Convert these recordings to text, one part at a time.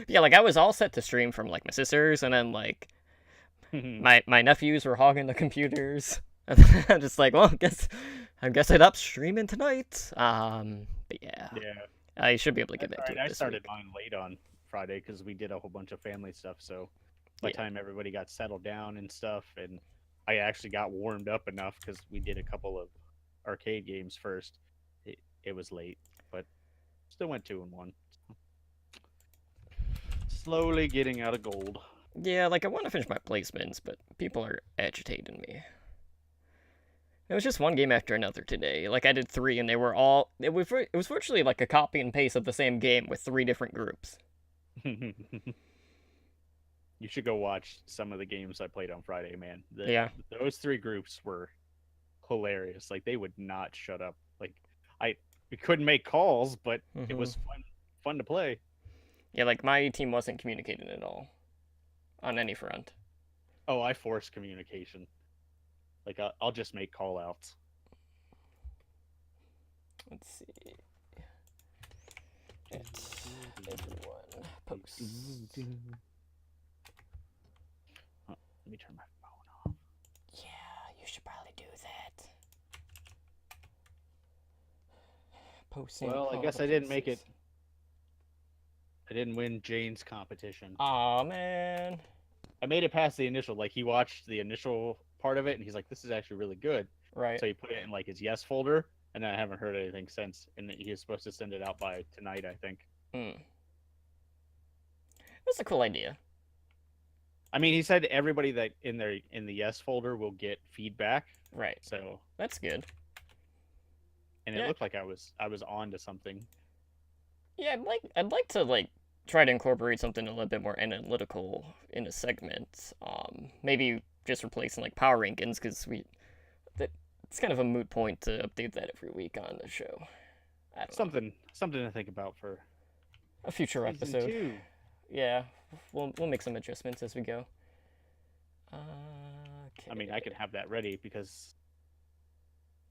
Yeah, like I was all set to stream from like my sisters, and then like my nephews were hogging the computers. And then I'm just like, well, I guess I'd up streaming tonight. But yeah, Yeah, I should be able to get that's all into right. it I this started week. mine late on Friday because we did a whole bunch of family stuff. So by the Yeah, time everybody got settled down and stuff, and I actually got warmed up enough because we did a couple of arcade games first. It was late, but still went 2-1. Slowly getting out of gold. yeah, like I want to finish my placements, but people are agitating me. It was just one game after another today. Like I did three, and they were all. It was virtually like a copy and paste of the same game with three different groups. You should go watch some of the games I played on Friday, man. Yeah. Those three groups were hilarious. Like they would not shut up. Like I we couldn't make calls, but it Hmm. was fun to play. Yeah, like my team wasn't communicating at all on any front. Oh, I force communication. Like I'll just make call outs. Let's see. It everyone posts. Let me turn my phone off. Yeah, you should probably do that. Posting Well, I guess I didn't make it. competencies. I didn't win Jane's competition. Aw, man. I made it past the initial. Like he watched the initial part of it, and he's like, "This is actually really good." Right. So he put it in like his yes folder, and then I haven't heard anything since. And he is supposed to send it out by tonight, I think. Hmm. That's a cool idea. I mean, he said everybody that in the yes folder will get feedback. Right. So, That's good. and it Yeah. looked like I was on to something. Yeah, I'd like to like try to incorporate something a little bit more analytical in a segment. Maybe just replacing like power rankings because that it's kind of a moot point to update that every week on the show. I don't know. Something to think about for A future season episode. 2. Yeah, we'll make some adjustments as we go. I mean, I could Okay. have that ready because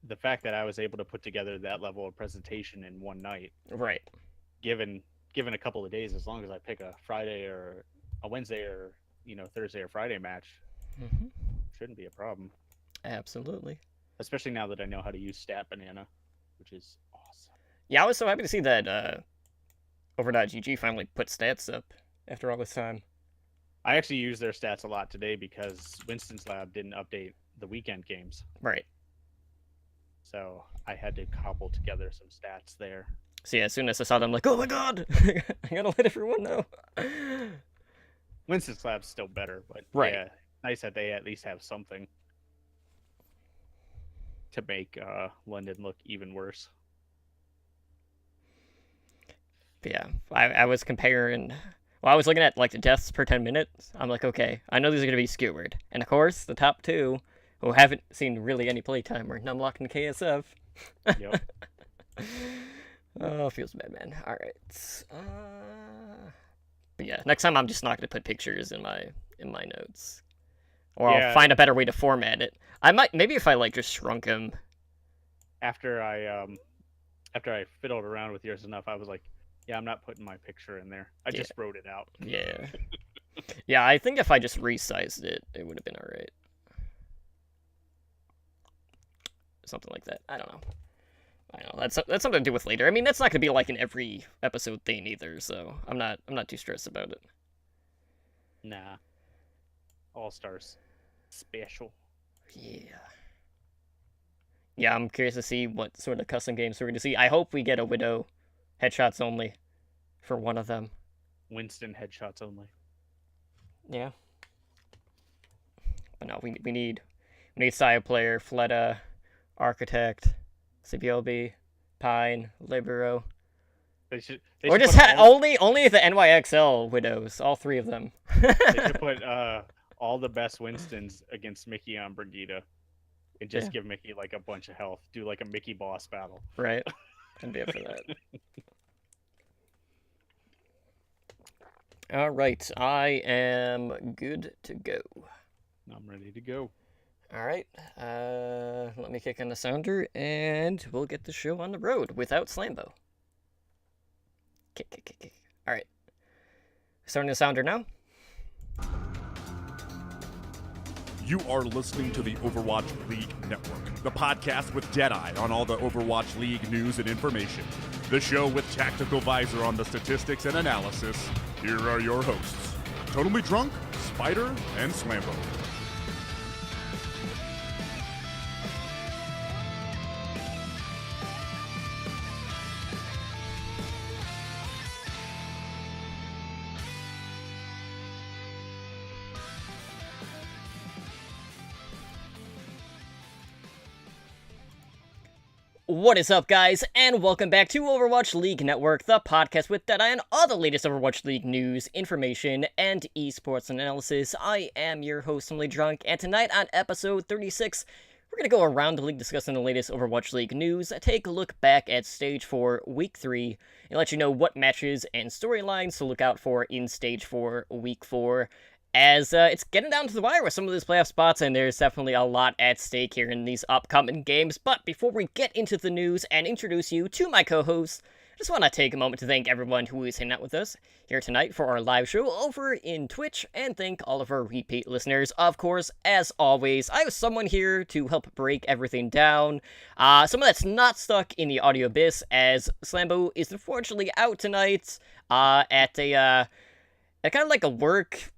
the fact that I was able to put together that level of presentation in one night, Right. given given a couple of days, as long as I pick a Friday or a Wednesday or Thursday or Friday match, Hmm. shouldn't be a problem. Absolutely. Especially now that I know how to use Stat Banana, which is awesome. Yeah, I was so happy to see that Over.gg finally put stats up after all this time. I actually use their stats a lot today because Winston's Lab didn't update the weekend games, Right. so I had to cobble together some stats there. So yeah, as soon as I saw them, I'm like, oh my god, I gotta let everyone know. Winston's Lab's still better, but Right. yeah, nice that they at least have something to make London look even worse. But yeah, I was comparing. Well, I was looking at like the deaths per 10 minutes. I'm like, okay, I know these are gonna be skewered, and of course, the top two, who haven't seen really any playtime, are Numlock and KSF. Yep. Oh, feels bad, man. All right. But yeah, next time I'm just not gonna put pictures in my notes, or I'll Yeah. find a better way to format it. I might maybe if I like just shrunk them. After I fiddled around with yours enough, I was like, yeah, I'm not putting my picture in there. I Yeah, just wrote it out. yeah, yeah. I think if I just resized it, it would have been all right. Something like that. I don't know. I know that's something to do with later. I mean, that's not gonna be like an every episode thing either. So I'm not too stressed about it. Nah, All Stars special. Yeah. Yeah, I'm curious to see what sort of custom games we're going to see. I hope we get a Widow headshots only for one of them. Winston headshots only. Yeah. But no, we need Side Player, Fleta, Architect, CBLB, Pine, Libero. They Or should just put all only the NYXL Widows, all three of them. they should put all the best Winstons against Mickey on Brigida and Yeah, just give Mickey like a bunch of health. Do like a Mickey boss battle. right. I'd be up for that. All right, I am good to go. I'm ready to go. All right, let me kick on the sounder, and we'll get the show on the road without Slambo. Kick, kick, kick, kick. All right. Starting the sounder now. You are listening to the Overwatch League Network, the podcast with Deadeye on all the Overwatch League news and information. The show with Tactical Visor on the statistics and analysis. Here are your hosts, Totally Drunk, Spider, and Slambo. What is up, guys, and welcome back to Overwatch League Network, the podcast with Deadeye and all the latest Overwatch League news, information, and esports analysis. I am your host, Totally Drunk, and tonight on episode 36, we're going to go around the league discussing the latest Overwatch League news, take a look back at Stage 4, Week 3, and let you know what matches and storylines to look out for in Stage 4, Week 4, as it's getting down to the wire with some of these playoff spots, and there's definitely a lot at stake here in these upcoming games. But before we get into the news and introduce you to my co-hosts, I just want to take a moment to thank everyone who is hanging out with us here tonight for our live show over in Twitch, and thank all of our repeat listeners. Of course, as always, I have someone here to help break everything down. Someone that's not stuck in the audio abyss, as Slambo is unfortunately out tonight at a kind of like a work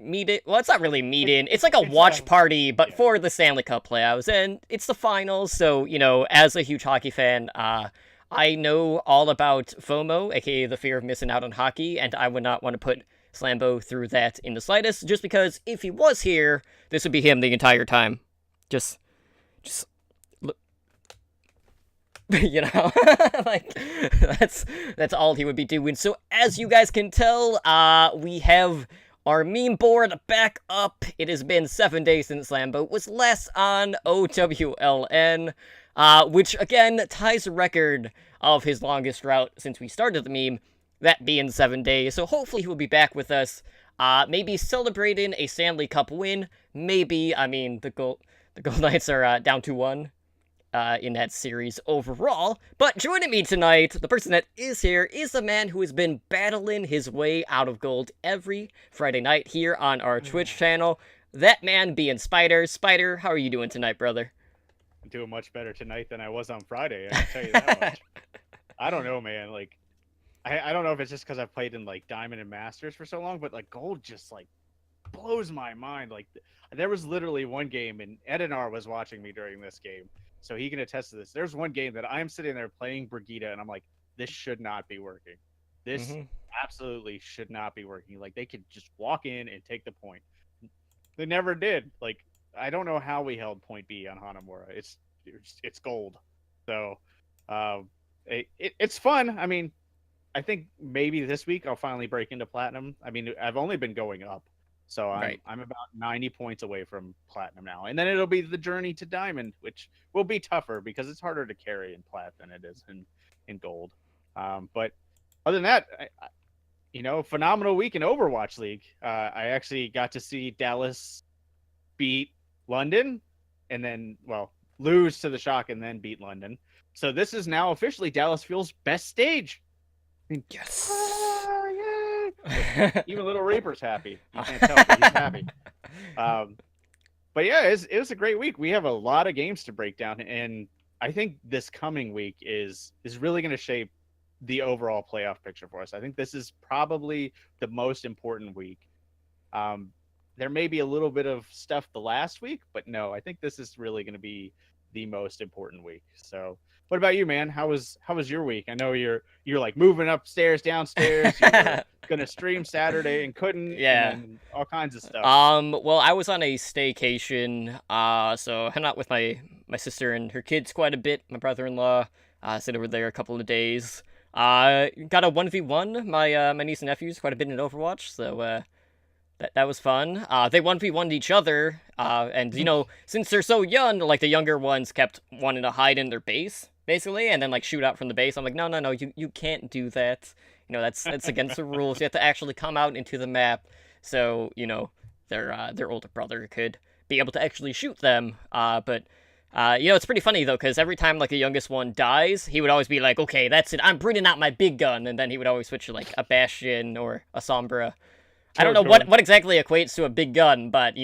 meet. Well, it's not really meeting. It's like a watch party, but for the Stanley Cup playoffs, and it's the finals. So, you know, as a huge hockey fan, I know all about FOMO, aka the fear of missing out on hockey, and I would not want to put Slambo through that in the slightest, just because if he was here, this would be him the entire time. Just look, you know, like, that's all he would be doing. So, as you guys can tell, we have our meme board back up. It has been 7 days since Slambo was last on OWLN, which again ties a record of his longest drought since we started the meme, that being 7 days. So hopefully he will be back with us, maybe celebrating a Stanley Cup win. Maybe, I mean, the Gold Knights are down 2-1. In that series overall. But joining me tonight, the person that is here, is the man who has been battling his way out of gold every Friday night here on our Twitch channel. That man being Spider. Spider, how are you doing tonight, brother? I'm doing much better tonight than I was on Friday, I can tell you that much. I don't know, man. Like, I don't know if it's just because I've played in, like, Diamond and Masters for so long, but, like, gold just, like, blows my mind. Like, there was literally one game, and Edinar was watching me during this game, so he can attest to this. There's one game that I'm sitting there playing Brigitte, and I'm like, this should not be working. This absolutely should not be working. Like, they could just walk in and take the point. They never did. Like, I don't know how we held point B on Hanamura. It's gold. So, it's fun. I mean, I think maybe this week I'll finally break into platinum. I mean, I've only been going up. So I'm about 90 points away from platinum now. And then it'll be the journey to diamond, which will be tougher because it's harder to carry in plat than it is in gold. But other than that, phenomenal week in Overwatch League. I actually got to see Dallas beat London and then, lose to the Shock and then beat London. So this is now officially Dallas Fuel's best stage. I mean, yes. Even Little Reaper's happy. You can't tell, but he's happy. But yeah, it was a great week. We have a lot of games to break down, and I think this coming week is really going to shape the overall playoff picture for us. I think this is probably the most important week. There may be a little bit of stuff the last week, but no, I think this is really going to be the most important week. So, what about you, man? How was your week? I know you're like moving upstairs, downstairs. You were gonna stream Saturday and couldn't. Yeah, and all kinds of stuff. Well, I was on a staycation. So hung out with my sister and her kids quite a bit. My brother-in-law stayed over there a couple of days. Got a 1v1. My niece and nephews quite a bit in Overwatch. So that was fun. They 1v1'd each other. And you know, since they're so young, like the younger ones kept wanting to hide in their base, basically, and then like shoot out from the base. I'm like, no, you can't do that. You know, that's against the rules. You have to actually come out into the map, so you know their older brother could be able to actually shoot them. But It's pretty funny though, because every time like the youngest one dies, he would always be like, "Okay, that's it. I'm bringing out my big gun," and then he would always switch to like a Bastion or a Sombra. I don't Sure, know sure. what exactly equates to a big gun, but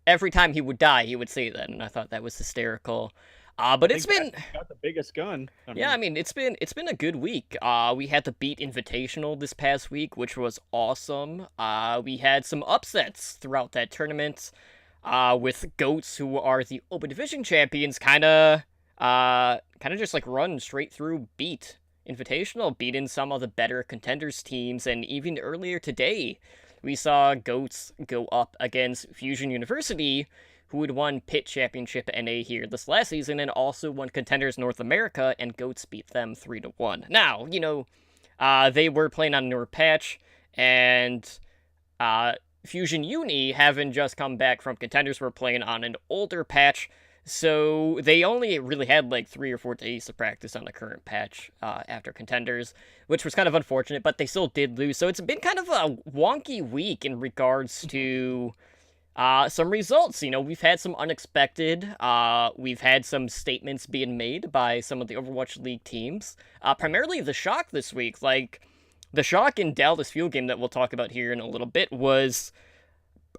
every time he would die, he would say that, and I thought that was hysterical. But I it's think been Bastion's got the biggest gun. yeah, I mean it's been a good week. We had the Beat Invitational this past week, which was awesome. We had some upsets throughout that tournament. With Goats, who are the Open Division champions, kind of just like run straight through Beat Invitational, beating some of the better contenders teams, and even earlier today, we saw Goats go up against Fusion University, who had won Pit Championship NA here this last season, and also won Contenders North America, and Goats beat them 3-1. Now, they were playing on a newer patch, and Fusion Uni, having just come back from Contenders, were playing on an older patch, so they only really had like 3 or 4 days to practice on the current patch after Contenders, which was kind of unfortunate, but they still did lose. So it's been kind of a wonky week in regards to some results. We've had some unexpected. We've had some statements being made by some of the Overwatch League teams. Primarily the Shock this week. Like, the Shock in Dallas Fuel game that we'll talk about here in a little bit was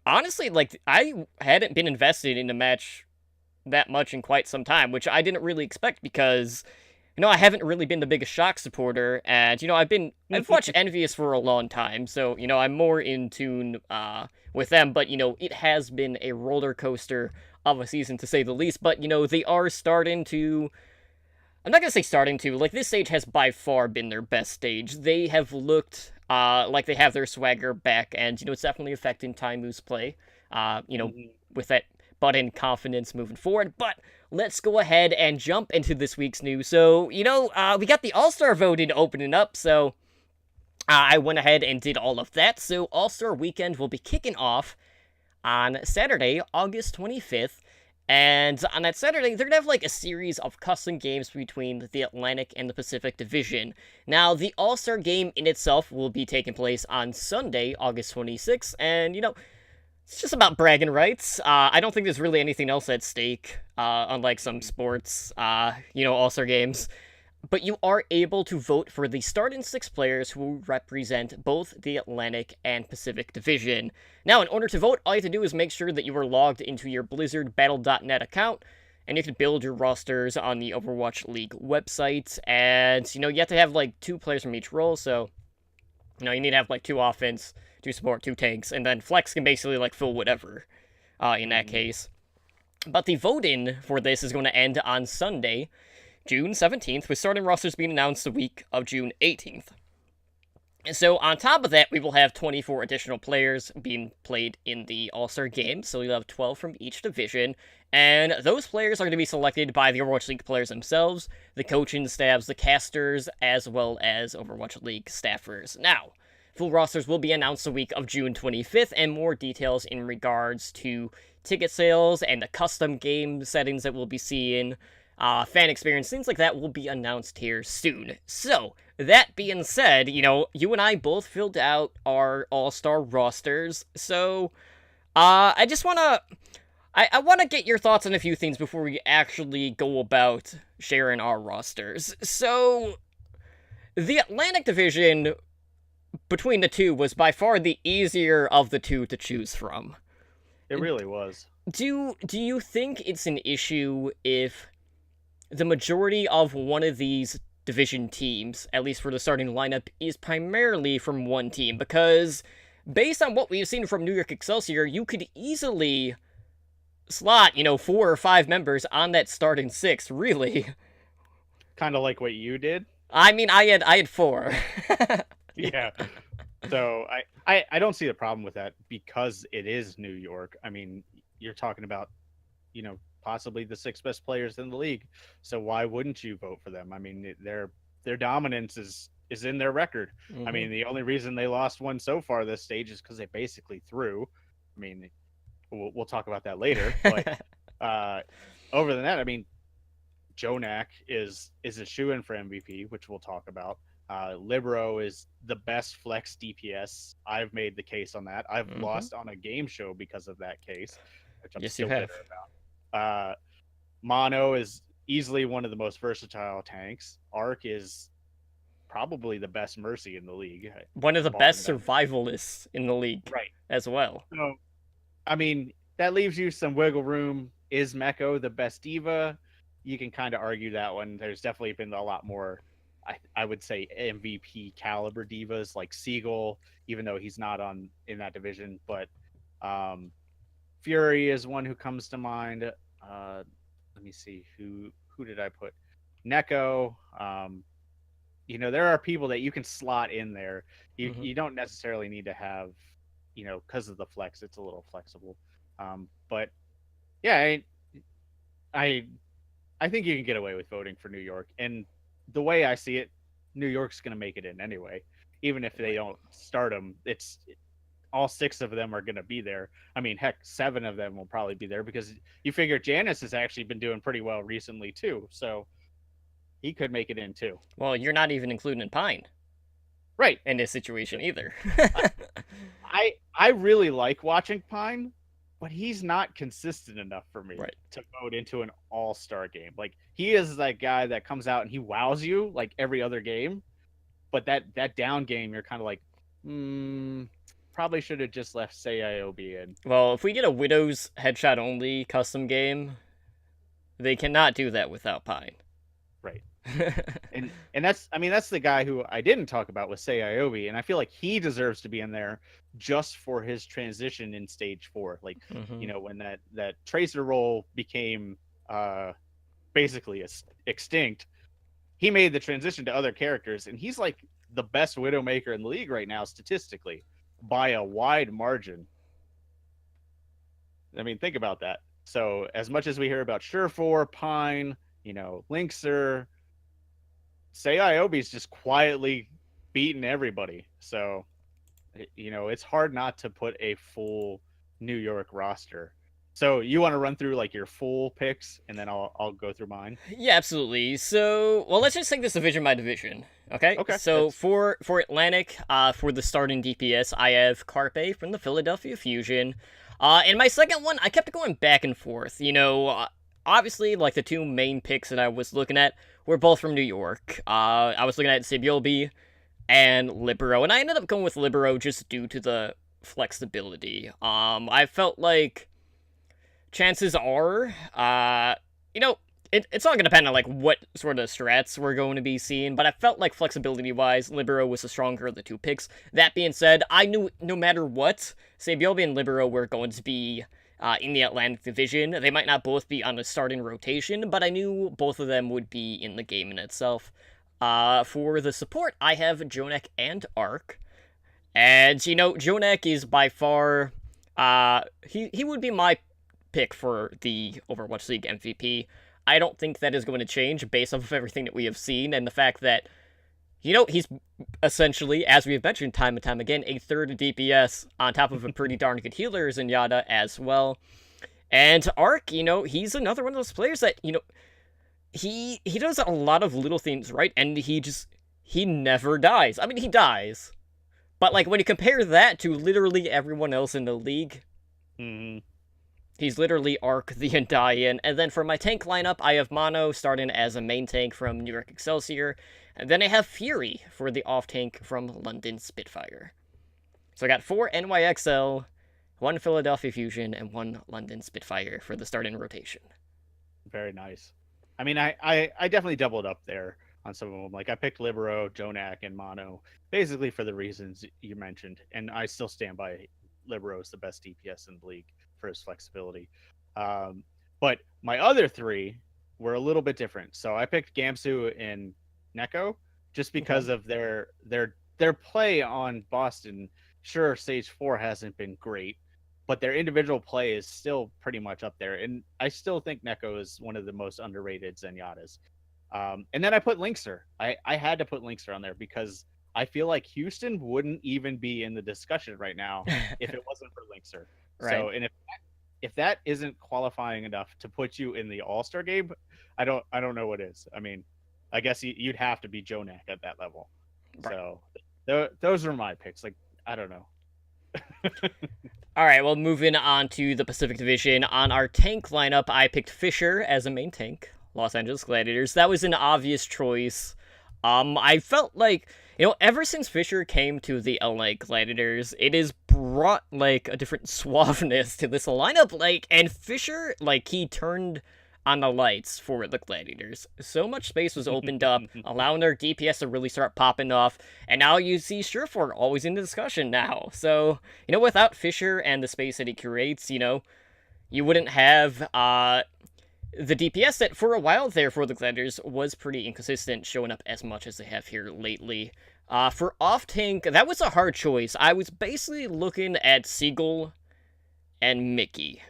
honestly, like, I hadn't been invested in a match that much in quite some time, which I didn't really expect because, I haven't really been the biggest Shock supporter, and, I've watched Envious for a long time, so, I'm more in tune with them, but, it has been a roller coaster of a season, to say the least, but, they are starting to, I'm not gonna say starting to, like, this stage has by far been their best stage. They have looked, like they have their swagger back, and, it's definitely affecting Taimu's play, with that button confidence moving forward, but let's go ahead and jump into this week's news. So, we got the All-Star voting opening up, so I went ahead and did all of that. So All-Star Weekend will be kicking off on Saturday, August 25th, and on that Saturday, they're gonna have like a series of custom games between the Atlantic and the Pacific Division. Now, the All-Star game in itself will be taking place on Sunday, August 26th, and, it's just about bragging rights. I don't think there's really anything else at stake, unlike some sports, All-Star games. But you are able to vote for the starting 6 players who represent both the Atlantic and Pacific Division. Now, in order to vote, all you have to do is make sure that you are logged into your BlizzardBattle.net account, and you can build your rosters on the Overwatch League website. And, you have to have, like, 2 players from each role, so, you need to have, like, 2 offense, 2 support, 2 tanks, and then Flex can basically, like, fill whatever, in that case. But the voting for this is going to end on Sunday, June 17th, with starting rosters being announced the week of June 18th. And so, on top of that, we will have 24 additional players being played in the All-Star game, so you'll have 12 from each division, and those players are going to be selected by the Overwatch League players themselves, the coaching staffs, the casters, as well as Overwatch League staffers. Now, full rosters will be announced the week of June 25th, and more details in regards to ticket sales and the custom game settings that we'll be seeing, fan experience, things like that will be announced here soon. So, that being said, you and I both filled out our All-Star rosters, so, I just wanna, I wanna get your thoughts on a few things before we actually go about sharing our rosters. So, the Atlantic Division, between the two, was by far the easier of the two to choose from. It really was. Do you think it's an issue if the majority of one of these division teams, at least for the starting lineup, is primarily from one team? Because based on what we've seen from New York Excelsior, you could easily slot, 4 or 5 members on that starting 6, really. Kind of like what you did. I mean, I had 4. Yeah. So I don't see the problem with that because it is New York. I mean, you're talking about, possibly the 6 best players in the league. So why wouldn't you vote for them? I mean, their dominance is in their record. Mm-hmm. I mean, the only reason they lost one so far this stage is because they basically threw. I mean, we'll talk about that later. But over than that, I mean, Jonak is a shoo-in for MVP, which we'll talk about. Libero is the best flex DPS. I've made the case on that. I've lost on a game show because of that case, which I'm Yes, still you have. bitter about. Mono is easily one of the most versatile tanks. Arc is probably the best Mercy in the league, One of the bar best none. survivalists in the league Right. as well. So, I mean, that leaves you some wiggle room. Is Meko the best diva? You can kind of argue that one. There's definitely been a lot more, I would say, MVP caliber divas like Siegel, even though he's not on in that division. But Fury is one who comes to mind. Let me see who did I put? Neko. There are people that you can slot in there. You don't necessarily need to have, because of the flex, it's a little flexible. But yeah, I I think you can get away with voting for New York. And the way I see it, New York's going to make it in anyway. Even if they don't start them, it's all 6 of them are going to be there. I mean, heck, 7 of them will probably be there because you figure Janice has actually been doing pretty well recently too. So he could make it in too. Well, you're not even including Pine Right. in this situation either. I really like watching Pine, but he's not consistent enough for me Right. to vote into an all-star game. Like, he is that guy that comes out and he wows you like every other game, but that down game you're kind of like, probably should have just left Saiobi in. Well, if we get a Widow's headshot only custom game, they cannot do that without Pine. Right. And that's the guy who I didn't talk about with Saiobi, and I feel like he deserves to be in there just for his transition in stage 4. Like, when that tracer role became basically extinct, he made the transition to other characters, and he's like the best Widowmaker in the league right now statistically by a wide margin. I mean, think about that. So as much as we hear about Surefour, Pine, Linkser, Saiobi's just quietly beating everybody. So, it's hard not to put a full New York roster. So you want to run through like your full picks, and then I'll go through mine. Yeah, absolutely. So, well, let's just take this division by division. Okay. Okay. So for Atlantic, for the starting DPS, I have Carpe from the Philadelphia Fusion. And my second one, I kept going back and forth. Obviously, like the 2 main picks that I was looking at were both from New York. I was looking at Sibyobi and Libero, and I ended up going with Libero just due to the flexibility. I felt like chances are, it's all going to depend on like what sort of strats we're going to be seeing, but I felt like flexibility-wise, Libero was the stronger of the 2 picks. That being said, I knew no matter what, Sabiobi and Libero were going to be in the Atlantic Division. They might not both be on the starting rotation, but I knew both of them would be in the game in itself. For the support, I have Jonek and Arc. And, Jonek is by far, he would be my pick for the Overwatch League MVP. I don't think that is going to change based off of everything that we have seen and the fact that, he's essentially, as we've mentioned time and time again, a third DPS on top of a pretty darn good healer Zenyatta as well. And Arc, he's another one of those players that, he does a lot of little things right, and he never dies. I mean, he dies. But, like, when you compare that to literally everyone else in the league, he's literally Arc the Undying. And then for my tank lineup, I have Mono starting as a main tank from New York Excelsior. And then I have Fury for the off tank from London Spitfire. So I got 4 NYXL, 1 Philadelphia Fusion, and 1 London Spitfire for the starting rotation. Very nice. I mean, I definitely doubled up there on some of them. Like, I picked Libero, Jonak, and Mono, basically for the reasons you mentioned. And I still stand by Libero is the best DPS in the league for his flexibility. But my other 3 were a little bit different. So I picked Gamsu and Neko just because of their play on Boston. Sure, stage 4 hasn't been great, but their individual play is still pretty much up there. And I still think Neko is one of the most underrated Zenyatas. And then I put Linkser. I had to put Linkser on there because I feel like Houston wouldn't even be in the discussion right now if it wasn't for Linkser. Right. So, and if that isn't qualifying enough to put you in the All-Star game, I don't know what is. I mean, I guess you'd have to be Jonak at that level. Right. So those are my picks. Like, I don't know. All right, well, moving on to the Pacific Division. On our tank lineup, I picked Fisher as a main tank, Los Angeles Gladiators. That was an obvious choice. I felt like, ever since Fisher came to the LA Gladiators, it has brought, like, a different suaveness to this lineup. Like, and Fisher, like, he turned on the lights for the Gladiators. So much space was opened up, allowing their DPS to really start popping off. And now you see Surefour always in the discussion now. So, without Fisher and the space that he creates, you wouldn't have the DPS that for a while there for the Gladiators was pretty inconsistent, showing up as much as they have here lately. For off tank, that was a hard choice. I was basically looking at Seagull and Mickey.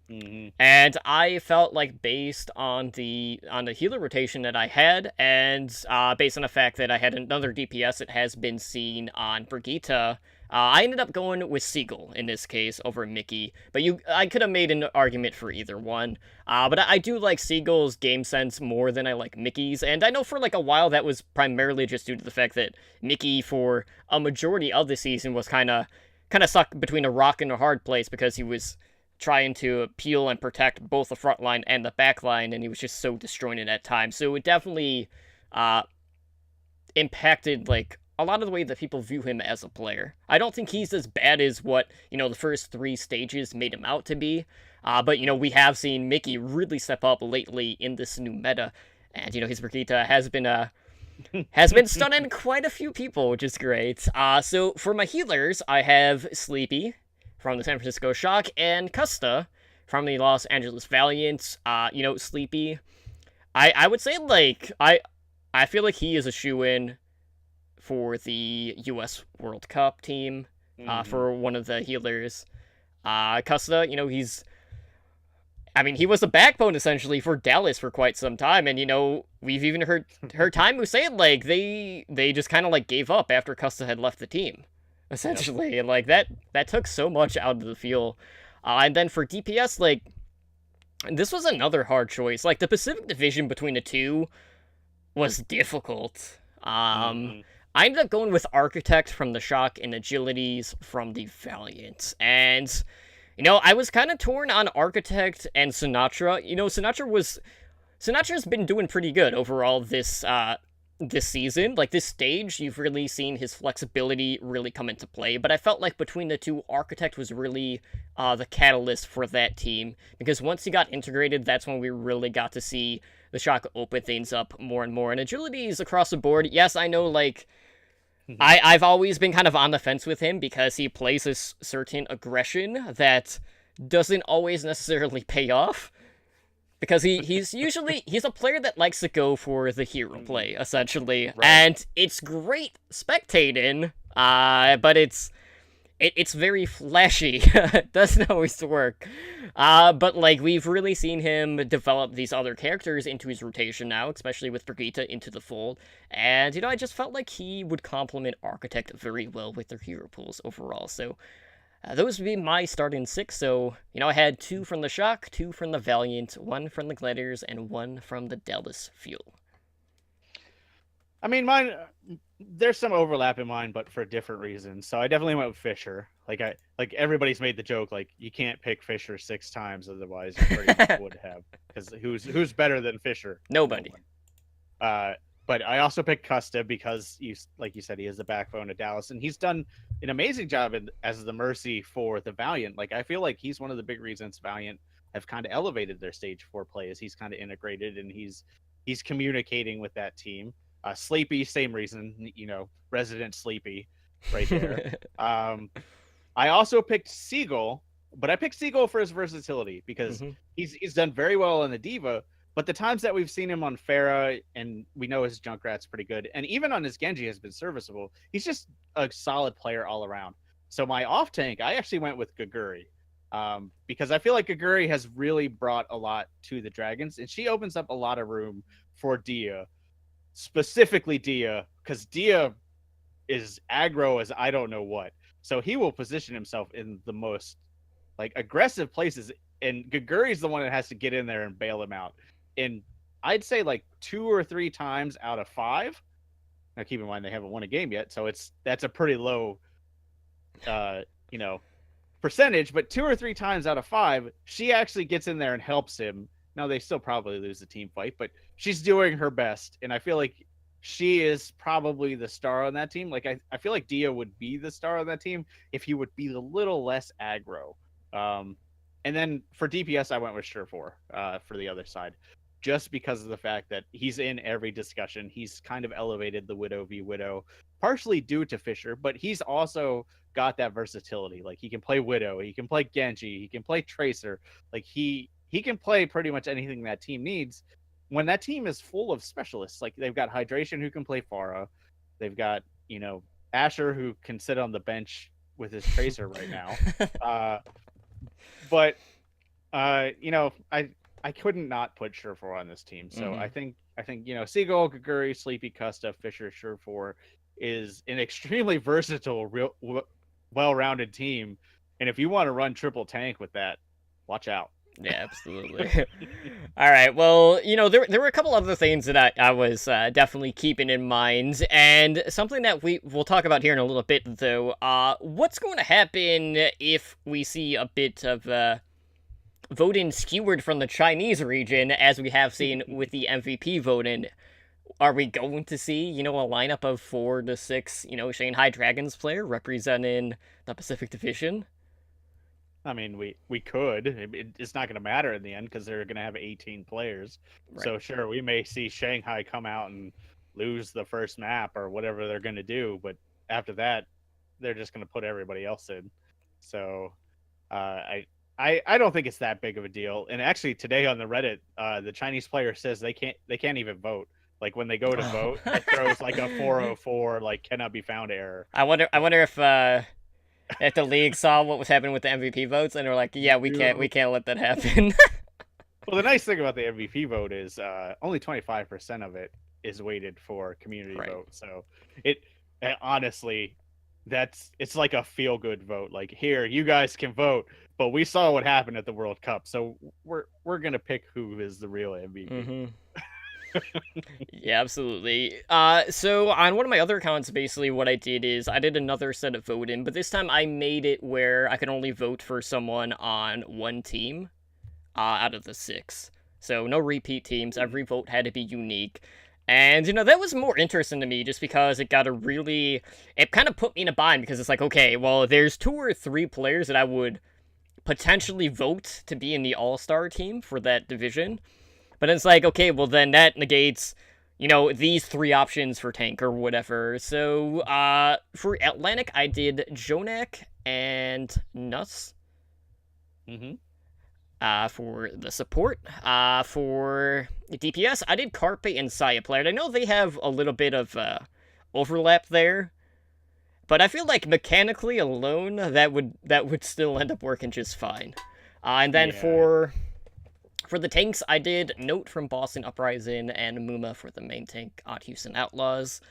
Mm-hmm. And I felt like based on the healer rotation that I had, and based on the fact that I had another DPS that has been seen on Brigitte, I ended up going with Seagull in this case over Mickey. But I could have made an argument for either one. But I do like Seagull's game sense more than I like Mickey's, and I know for like a while that was primarily just due to the fact that Mickey for a majority of the season was kind of stuck between a rock and a hard place because he was trying to peel and protect both the front line and the back line, and he was just so disjointed at times. So it definitely impacted like a lot of the way that people view him as a player. I don't think he's as bad as what the first 3 stages made him out to be, but we have seen Mickey really step up lately in this new meta, and his Brigitte has been stunning quite a few people, which is great. So for my healers, I have Sleepy from the San Francisco Shock, and Custa from the Los Angeles Valiant. Sleepy, I would say, like, I feel like he is a shoo-in for the US World Cup team, for one of the healers. Custa, he was the backbone, essentially, for Dallas for quite some time, and, we've even heard Time who saying, like, they just kind of, like, gave up after Custa had left the team. Essentially, yep. And like that took so much out of the field. And then for DPS, like, this was another hard choice. Like, the Pacific Division between the two was difficult. I ended up going with Architect from the Shock and Agilities from the Valiant. And, I was kind of torn on Architect and Sinatra. Sinatra's been doing pretty good overall this season. Like, this stage, you've really seen his flexibility really come into play, but I felt like between the two, Architect was really the catalyst for that team, because once he got integrated, that's when we really got to see the Shock open things up more and more. And Agilities across the board, yes, I know, like, I've always been kind of on the fence with him because he plays a certain aggression that doesn't always necessarily pay off. Because he's a player that likes to go for the hero play, essentially. Right. And it's great spectating, but it's very flashy. It doesn't always work. But like, we've really seen him develop these other characters into his rotation now, especially with Brigitte into the fold. And, I just felt like he would complement Architect very well with their hero pools overall. So those would be my starting 6, so, I had 2 from the Shock, 2 from the Valiant, 1 from the Gladiators, and 1 from the Dallas Fuel. I mean, mine, there's some overlap in mine, but for different reasons. So I definitely went with Fisher. Like everybody's made the joke, like, you can't pick Fisher 6 times, otherwise you pretty much would have. Because who's better than Fisher? Nobody. But I also picked Custa because, like you said, he is the backbone of Dallas, and he's done an amazing job as the Mercy for the Valiant. Like, I feel like he's one of the big reasons Valiant have kind of elevated their Stage 4 play, is he's kind of integrated and he's communicating with that team. Sleepy, same reason, resident Sleepy right there. I also picked Seagull, but I picked Seagull for his versatility because he's done very well in the Diva. But the times that we've seen him on Pharah, and we know his Junkrat's pretty good, and even on his Genji has been serviceable, he's just a solid player all around. So my off tank, I actually went with Gaguri, because I feel like Gaguri has really brought a lot to the Dragons, and she opens up a lot of room for Dia, specifically Dia, because Dia is aggro as I don't know what. So he will position himself in the most like aggressive places, and Gaguri's the one that has to get in there and bail him out. And I'd say like 2 or 3 times out of 5. Now keep in mind they haven't won a game yet, so that's a pretty low percentage, but 2 or 3 times out of 5, she actually gets in there and helps him. Now they still probably lose the team fight, but she's doing her best, and I feel like she is probably the star on that team. Like I feel like Dia would be the star on that team if he would be a little less aggro. And then for DPS, I went with Surefour for the other side, just because of the fact that he's in every discussion. He's kind of elevated the Widow v Widow, partially due to Fisher, but he's also got that versatility. Like he can play Widow, he can play Genji, he can play Tracer. Like he can play pretty much anything that team needs. When that team is full of specialists, like they've got Hydration who can play Pharah, they've got Asher who can sit on the bench with his Tracer right now. But I couldn't not put Surefour on this team. So I think Seagull, Gaguri, Sleepy, Custa, Fisher, Surefour is an extremely versatile, well-rounded team. And if you want to run triple tank with that, watch out. Yeah, absolutely. All right, well, there were a couple other things that I was definitely keeping in mind, and something that we'll talk about here in a little bit, though. What's going to happen if we see a bit of voting skewered from the Chinese region, as we have seen with the MVP voting? Are we going to see, a lineup of 4 to 6, Shanghai Dragons player representing the Pacific Division? I mean, we could. It's not going to matter in the end because they're going to have 18 players. Right. So sure, we may see Shanghai come out and lose the first map or whatever they're going to do, but after that, they're just going to put everybody else in. So I don't think it's that big of a deal. And actually, today on the Reddit, the Chinese player says they can't even vote. Like when they go to vote, it throws like a 404 like cannot be found error. I wonder if the league saw what was happening with the MVP votes and they're like, yeah, we can't let that happen. Well, the nice thing about the MVP vote is only 25% of it is weighted for community vote. So honestly, it's like a feel good vote. Like, here, you guys can vote, but we saw what happened at the World Cup, so we're gonna pick who is the real MVP. Mm-hmm. Yeah, absolutely. So on one of my other accounts, basically what I did is I did another set of voting, but this time I made it where I could only vote for someone on one team out of the 6. So no repeat teams. Every vote had to be unique. And, that was more interesting to me just because it kind of put me in a bind because it's like, okay, well, there's 2 or 3 players that I would potentially vote to be in the all-star team for that division. But it's like, okay, well then that negates, these 3 options for tank or whatever. So, for Atlantic, I did Jonak and Nuss. Mm-hmm. For the support. For DPS, I did Carpe and Saya player. I know they have a little bit of overlap there, but I feel like mechanically alone, that would still end up working just fine. And then for the tanks, I did Note from Boston Uprising and Muma for the main tank on Houston Outlaws.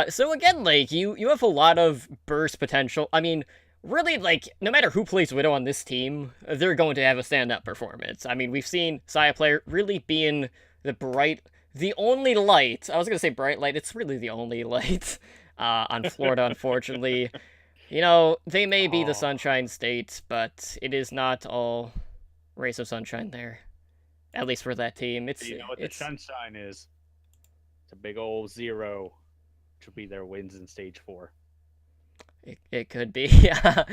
So again, like, you have a lot of burst potential. I mean, really, like, no matter who plays Widow on this team, they're going to have a stand-up performance. I mean, we've seen Saya player really being the only light. I was going to say bright light. It's really the only light on Florida, unfortunately. They may be the Sunshine State, but it is not all rays of sunshine there, at least for that team. You know what the sunshine is? It's a big old 0, which will be their wins in stage 4. It could be, yeah.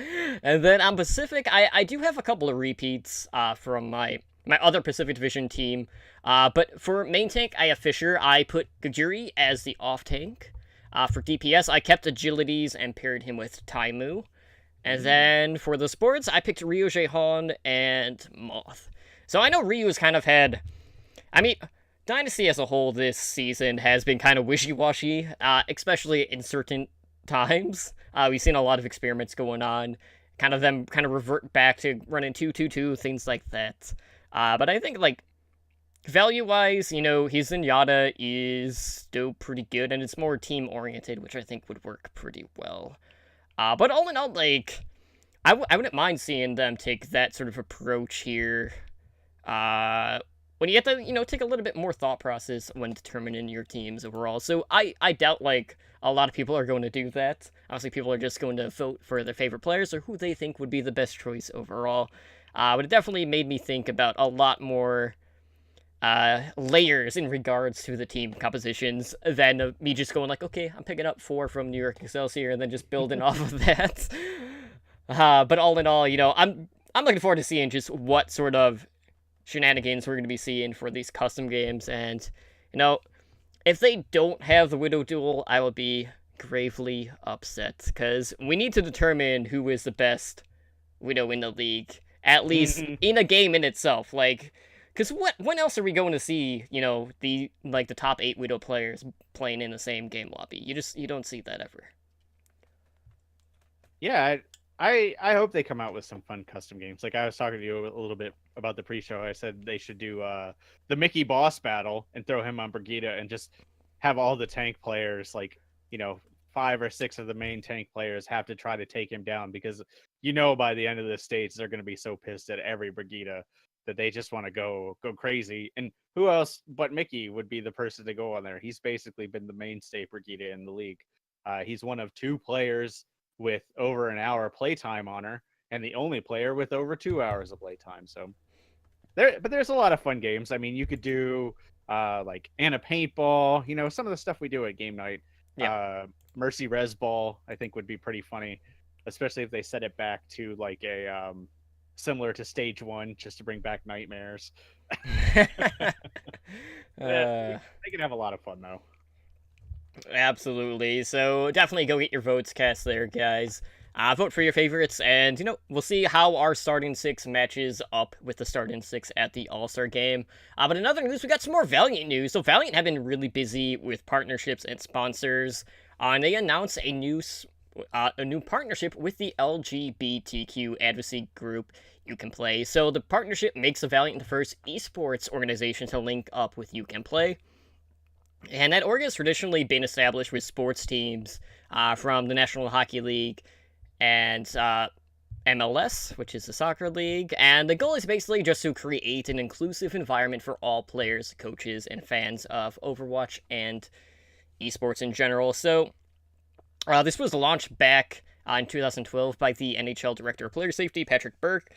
And then on Pacific, I do have a couple of repeats from my other Pacific Division team. But for main tank, I have Fisher. I put Gajuri as the off tank. For DPS, I kept Agilities and paired him with Taimu. And then for the sports, I picked Ryu Jaehan and Moth. So I know Ryu's kind of had... I mean, Dynasty as a whole this season has been kind of wishy-washy, especially in certain times. We've seen a lot of experiments going on, kind of revert back to running 2-2-2, things like that. But I think, like, value-wise, his Zenyatta is still pretty good, and it's more team-oriented, which I think would work pretty well. But all in all, like, I wouldn't mind seeing them take that sort of approach here. When you have to, take a little bit more thought process when determining your teams overall. So I doubt, like, a lot of people are going to do that. Obviously, people are just going to vote for their favorite players or who they think would be the best choice overall. But it definitely made me think about a lot more layers in regards to the team compositions than me just going like, okay, I'm picking up 4 from New York Excelsior and then just building off of that. But all in all, I'm looking forward to seeing just what sort of shenanigans we're going to be seeing for these custom games. And, if they don't have the Widow Duel, I will be gravely upset because we need to determine who is the best Widow in the league, at least in a game in itself. Like, because when else are we going to see, the top 8 Widow players playing in the same game lobby? You don't see that ever. Yeah, I hope they come out with some fun custom games. Like I was talking to you a little bit about the pre-show. I said they should do the Mickey boss battle and throw him on Brigida and just have all the tank players, 5 or 6 of the main tank players have to try to take him down because by the end of the stage they're going to be so pissed at every Brigida that they just want to go crazy. And who else but Mickey would be the person to go on there? He's basically been the mainstay Brigida in the league. He's one of 2 players with over an hour playtime on her, and the only player with over 2 hours of playtime. So there's a lot of fun games. I mean, you could do like Anna Paintball, some of the stuff we do at game night. Yeah. Mercy Res Ball, I think would be pretty funny, especially if they set it back to like a similar to stage 1, just to bring back nightmares. They can have a lot of fun though. Absolutely. So definitely go get your votes cast there, guys. Vote for your favorites, and we'll see how our starting 6 matches up with the starting 6 at the All-Star game. But in other news, we got some more Valiant news. So Valiant have been really busy with partnerships and sponsors, and they announced a new partnership with the LGBTQ advocacy group You Can Play. So the partnership makes the Valiant the first esports organization to link up with You Can Play. And that org has traditionally been established with sports teams from the National Hockey League and MLS, which is the soccer league. And the goal is basically just to create an inclusive environment for all players, coaches, and fans of Overwatch and esports in general. So this was launched back in 2012 by the NHL Director of Player Safety, Patrick Burke.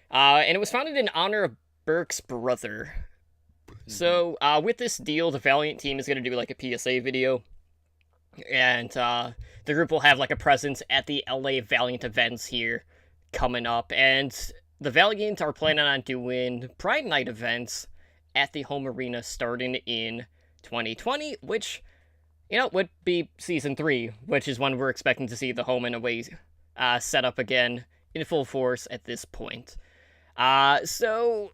And it was founded in honor of Burke's brother. So, with this deal, the Valiant team is going to do, like, a PSA video, and, the group will have, like, a presence at the LA Valiant events here coming up, and the Valiant are planning on doing Pride Night events at the home arena starting in 2020, which, would be Season 3, which is when we're expecting to see the home and away, set up again in full force at this point. So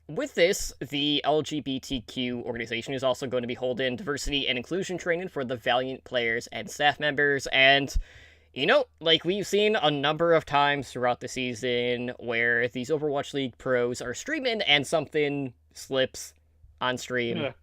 with this, the LGBTQ organization is also going to be holding diversity and inclusion training for the Valiant players and staff members, and, we've seen a number of times throughout the season where these Overwatch League pros are streaming and something slips on stream,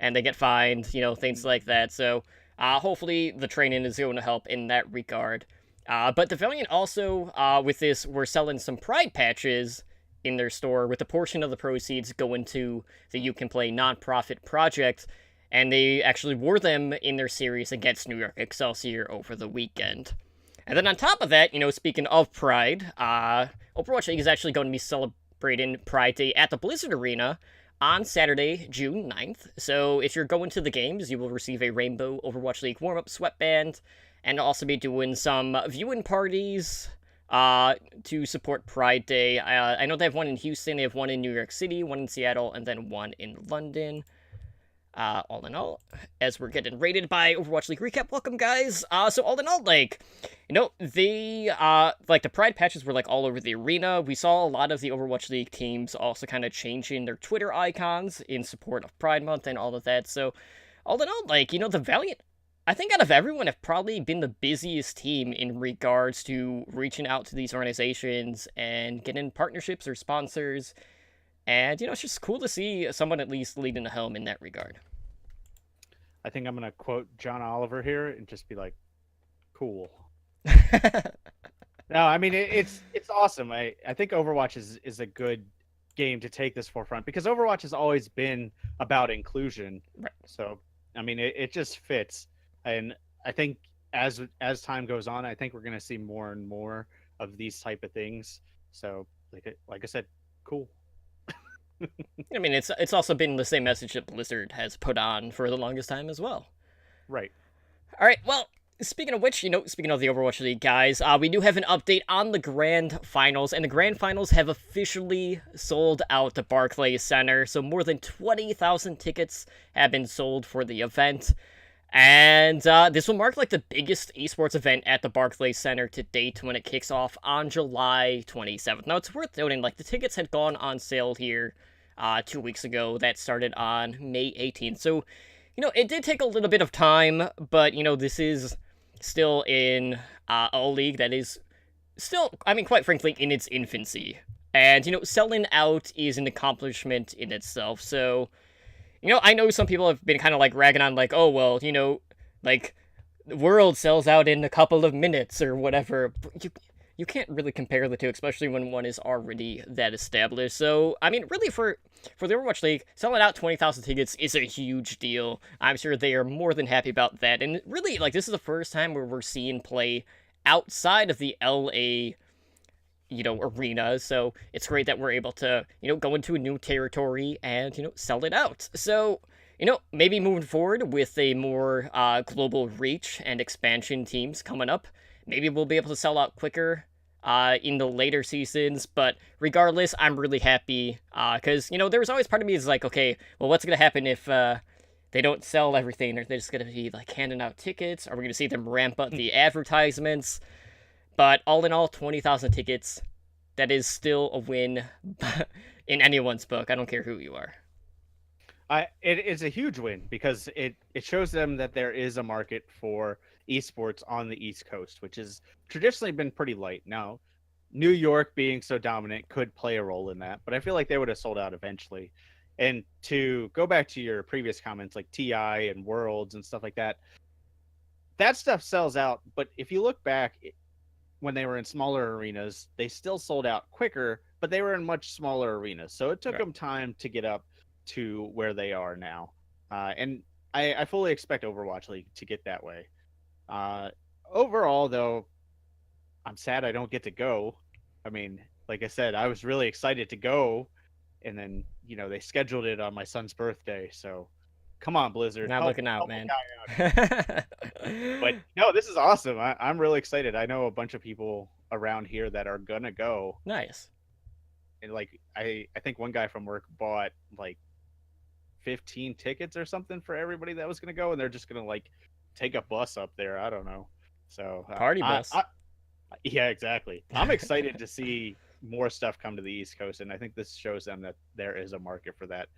and they get fined, things like that, so hopefully the training is going to help in that regard. But the Valiant also, with this, we're selling some Pride patches in their store, with a portion of the proceeds going to the You Can Play nonprofit project, and they actually wore them in their series against New York Excelsior over the weekend. And then on top of that, speaking of Pride, Overwatch League is actually going to be celebrating Pride Day at the Blizzard Arena on Saturday, June 9th. So if you're going to the games, you will receive a Rainbow Overwatch League warm-up sweatband, and also be doing some viewing parties to support Pride Day. I know they have one in Houston, they have one in New York City, one in Seattle, and then one in London. All in all, as we're getting rated by Overwatch League Recap, welcome guys. So all in all, the Pride patches were all over the arena. We saw a lot of the Overwatch League teams also kind of changing their Twitter icons in support of Pride Month and all of that. So all in all, the Valiant, I think out of everyone, have probably been the busiest team in regards to reaching out to these organizations and getting partnerships or sponsors. And, it's just cool to see someone at least leading the helm in that regard. I think I'm going to quote John Oliver here and just be like, cool. No, I mean, it's awesome. I think Overwatch is a good game to take this forefront because Overwatch has always been about inclusion. Right. So, I mean, it just fits. And I think as time goes on, I think we're gonna see more and more of these type of things. So like I said, cool. I mean, it's also been the same message that Blizzard has put on for the longest time as well. Right. All right, well, speaking of which, speaking of the Overwatch League, guys, we do have an update on the Grand Finals, and the Grand Finals have officially sold out the Barclays Center, so more than 20,000 tickets have been sold for the event. And this will mark like the biggest esports event at the Barclays Center to date when it kicks off on July 27th. Now, it's worth noting, like, the tickets had gone on sale here 2 weeks ago. That started on May 18th. So, it did take a little bit of time, but, this is still in a league that is still, I mean, quite frankly, in its infancy. And, selling out is an accomplishment in itself. So, I know some people have been kind of like ragging on, like, oh, well, like, the World sells out in a couple of minutes or whatever. But you can't really compare the two, especially when one is already that established. So, I mean, really, for the Overwatch League, selling out 20,000 tickets is a huge deal. I'm sure they are more than happy about that. And really, like, this is the first time where we're seeing play outside of the LA arena, so it's great that we're able to, go into a new territory and, sell it out. So, maybe moving forward with a more global reach and expansion teams coming up, maybe we'll be able to sell out quicker in the later seasons, but regardless, I'm really happy, because, there's always part of me is like, okay, well, what's going to happen if they don't sell everything? Are they just going to be, like, handing out tickets? Are we going to see them ramp up the advertisements? But all in all, 20,000 tickets, that is still a win in anyone's book. I don't care who you are. It is a huge win because it shows them that there is a market for esports on the East Coast, which has traditionally been pretty light. Now, New York being so dominant could play a role in that, but I feel like they would have sold out eventually. And to go back to your previous comments, like TI and Worlds and stuff like that, that stuff sells out. But if you look back, when they were in smaller arenas, they still sold out quicker, but they were in much smaller arenas. So it took them time to get up to where they are now. And I fully expect Overwatch League to get that way. Overall, though, I'm sad I don't get to go. I mean, like I said, I was really excited to go, and then, they scheduled it on my son's birthday. So come on, Blizzard. Not looking out, man. But no, this is awesome. I'm really excited. I know a bunch of people around here that are gonna go. Nice. And like I think one guy from work bought like 15 tickets or something for everybody that was gonna go, and they're just gonna like take a bus up there. I don't know. So party bus. Yeah, exactly. I'm excited to see more stuff come to the East Coast, and I think this shows them that there is a market for that.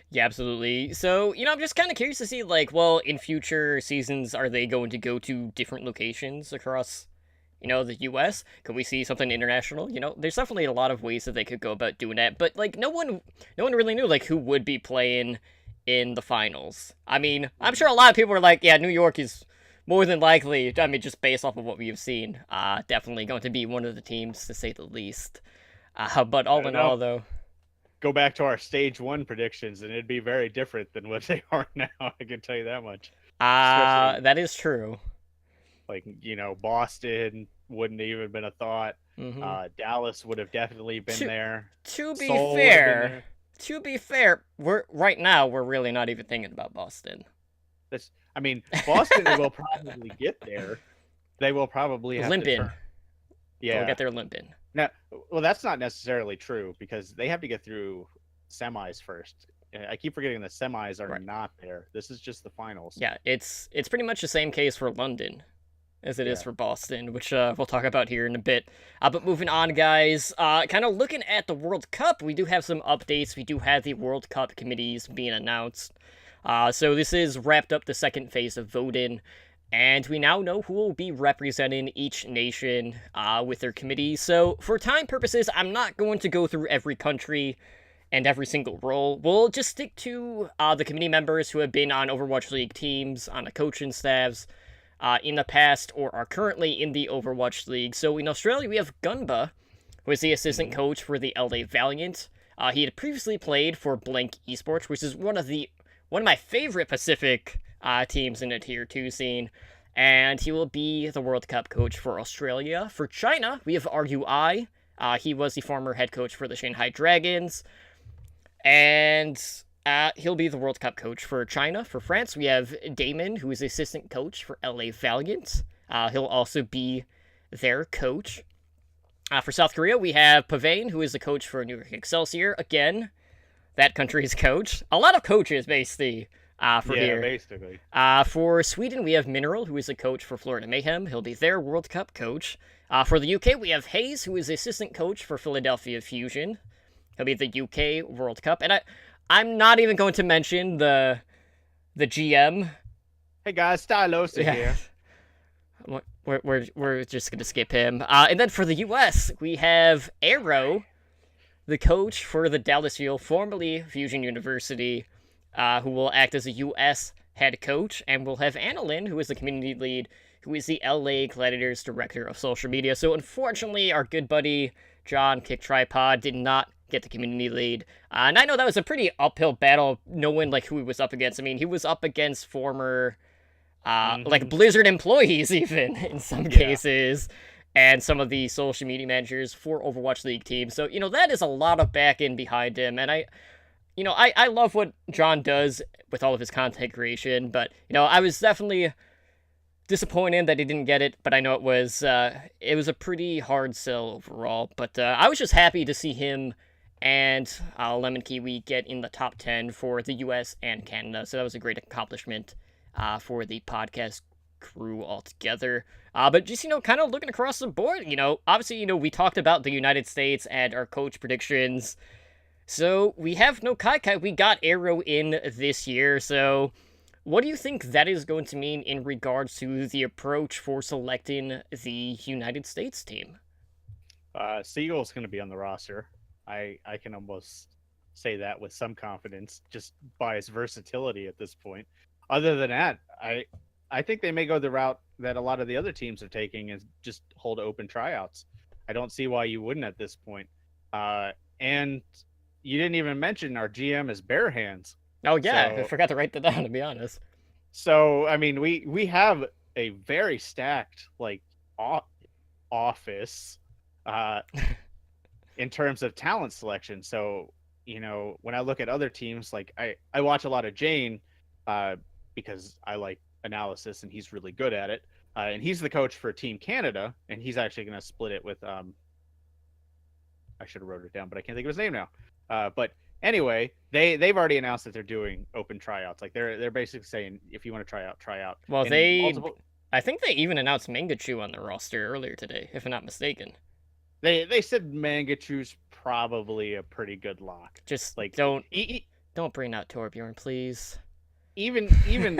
Yeah, absolutely. So, I'm just kind of curious to see, like, well, in future seasons, are they going to go to different locations across, the U.S.? Could we see something international? There's definitely a lot of ways that they could go about doing that, but, like, no one really knew, like, who would be playing in the finals. I mean, I'm sure a lot of people were like, yeah, New York is more than likely, I mean, just based off of what we've seen, definitely going to be one of the teams, to say the least. But all in all, though, go back to our stage 1 predictions and it'd be very different than what they are now. I can tell you that much. That is true. Like, Boston wouldn't even been a thought. Mm-hmm. Dallas would have definitely been there. To be fair, we're really not even thinking about Boston. Boston will probably get there. They will probably have limping. Yeah, they'll get there limping. Now, well, that's not necessarily true because they have to get through semis first. I keep forgetting the semis are not there. This is just the finals. Yeah, it's pretty much the same case for London as it is for Boston, which we'll talk about here in a bit. But moving on, guys, kind of looking at the World Cup, we do have some updates. We do have the World Cup committees being announced. So this is wrapped up the second phase of voting. And we now know who will be representing each nation with their committee. So for time purposes, I'm not going to go through every country and every single role. We'll just stick to the committee members who have been on Overwatch League teams, on the coaching staffs in the past, or are currently in the Overwatch League. So in Australia, we have Gunba, who is the assistant coach for the LA Valiant. He had previously played for Blank Esports, which is one of my favorite Pacific teams in a Tier 2 scene. And he will be the World Cup coach for Australia. For China, we have RUI. He was the former head coach for the Shanghai Dragons. And he'll be the World Cup coach for China. For France, we have Damon, who is assistant coach for LA Valiant. He'll also be their coach. For South Korea, we have Pavane, who is the coach for New York Excelsior. Again, that country's coach. A lot of coaches, basically, for here. Yeah, basically. For Sweden, we have Mineral, who is the coach for Florida Mayhem. He'll be their World Cup coach. For the UK, we have Hayes, who is the assistant coach for Philadelphia Fusion. He'll be the UK World Cup. And I'm not even going to mention the GM. Hey guys, Stylosa here. We're just gonna skip him. And then for the U.S., we have Arrow, the coach for the Dallas Fuel, formerly Fusion University, who will act as a U.S. head coach, and we'll have Annalyn, who is the community lead, who is the LA Gladiators director of social media. So unfortunately, our good buddy John Kick Tripod did not get the community lead, and I know that was a pretty uphill battle, knowing like who he was up against. I mean, he was up against former. Like Blizzard employees, even in some cases, and some of the social media managers for Overwatch League teams. So, that is a lot of back end behind him. And I love what John does with all of his content creation, but, I was definitely disappointed that he didn't get it, but I know it was a pretty hard sell overall. But I was just happy to see him and Lemon Kiwi get in the top 10 for the US and Canada. So that was a great accomplishment for the podcast crew altogether. But just, kind of looking across the board, obviously, we talked about the United States and our coach predictions. So we have no Kai. We got Arrow in this year. So what do you think that is going to mean in regards to the approach for selecting the United States team? Seagull's going to be on the roster. I can almost say that with some confidence, just by his versatility at this point. Other than that, I think they may go the route that a lot of the other teams are taking and just hold open tryouts. I don't see why you wouldn't at this point. And you didn't even mention our GM is Bare Hands. Oh, yeah. I forgot to write that down, to be honest. So, I mean, we have a very stacked, office in terms of talent selection. So, when I look at other teams, like I watch a lot of Jane, because I like analysis and he's really good at it. And he's the coach for Team Canada, and he's actually going to split it with I should have wrote it down, but I can't think of his name now. But anyway, they've already announced that they're doing open tryouts. Like they're basically saying if you want to try out, try out. Well, I think they even announced Mangachu on the roster earlier today, if I'm not mistaken. They said Mangachu's probably a pretty good lock. Just like don't bring out Torbjorn, please. Even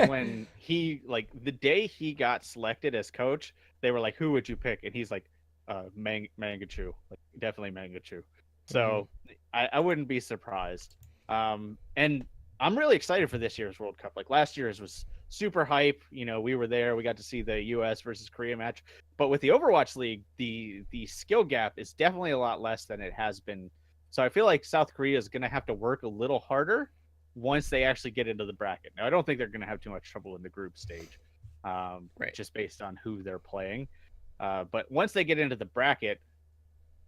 when he, like, the day he got selected as coach, they were like, who would you pick? And he's like, Mangachu, like definitely Mangachu. So I wouldn't be surprised. And I'm really excited for this year's World Cup. Like last year's was super hype. We were there. We got to see the US versus Korea match. But with the Overwatch League, the skill gap is definitely a lot less than it has been. So I feel like South Korea is going to have to work a little harder once they actually get into the bracket. Now, I don't think they're going to have too much trouble in the group stage, just based on who they're playing. But once they get into the bracket,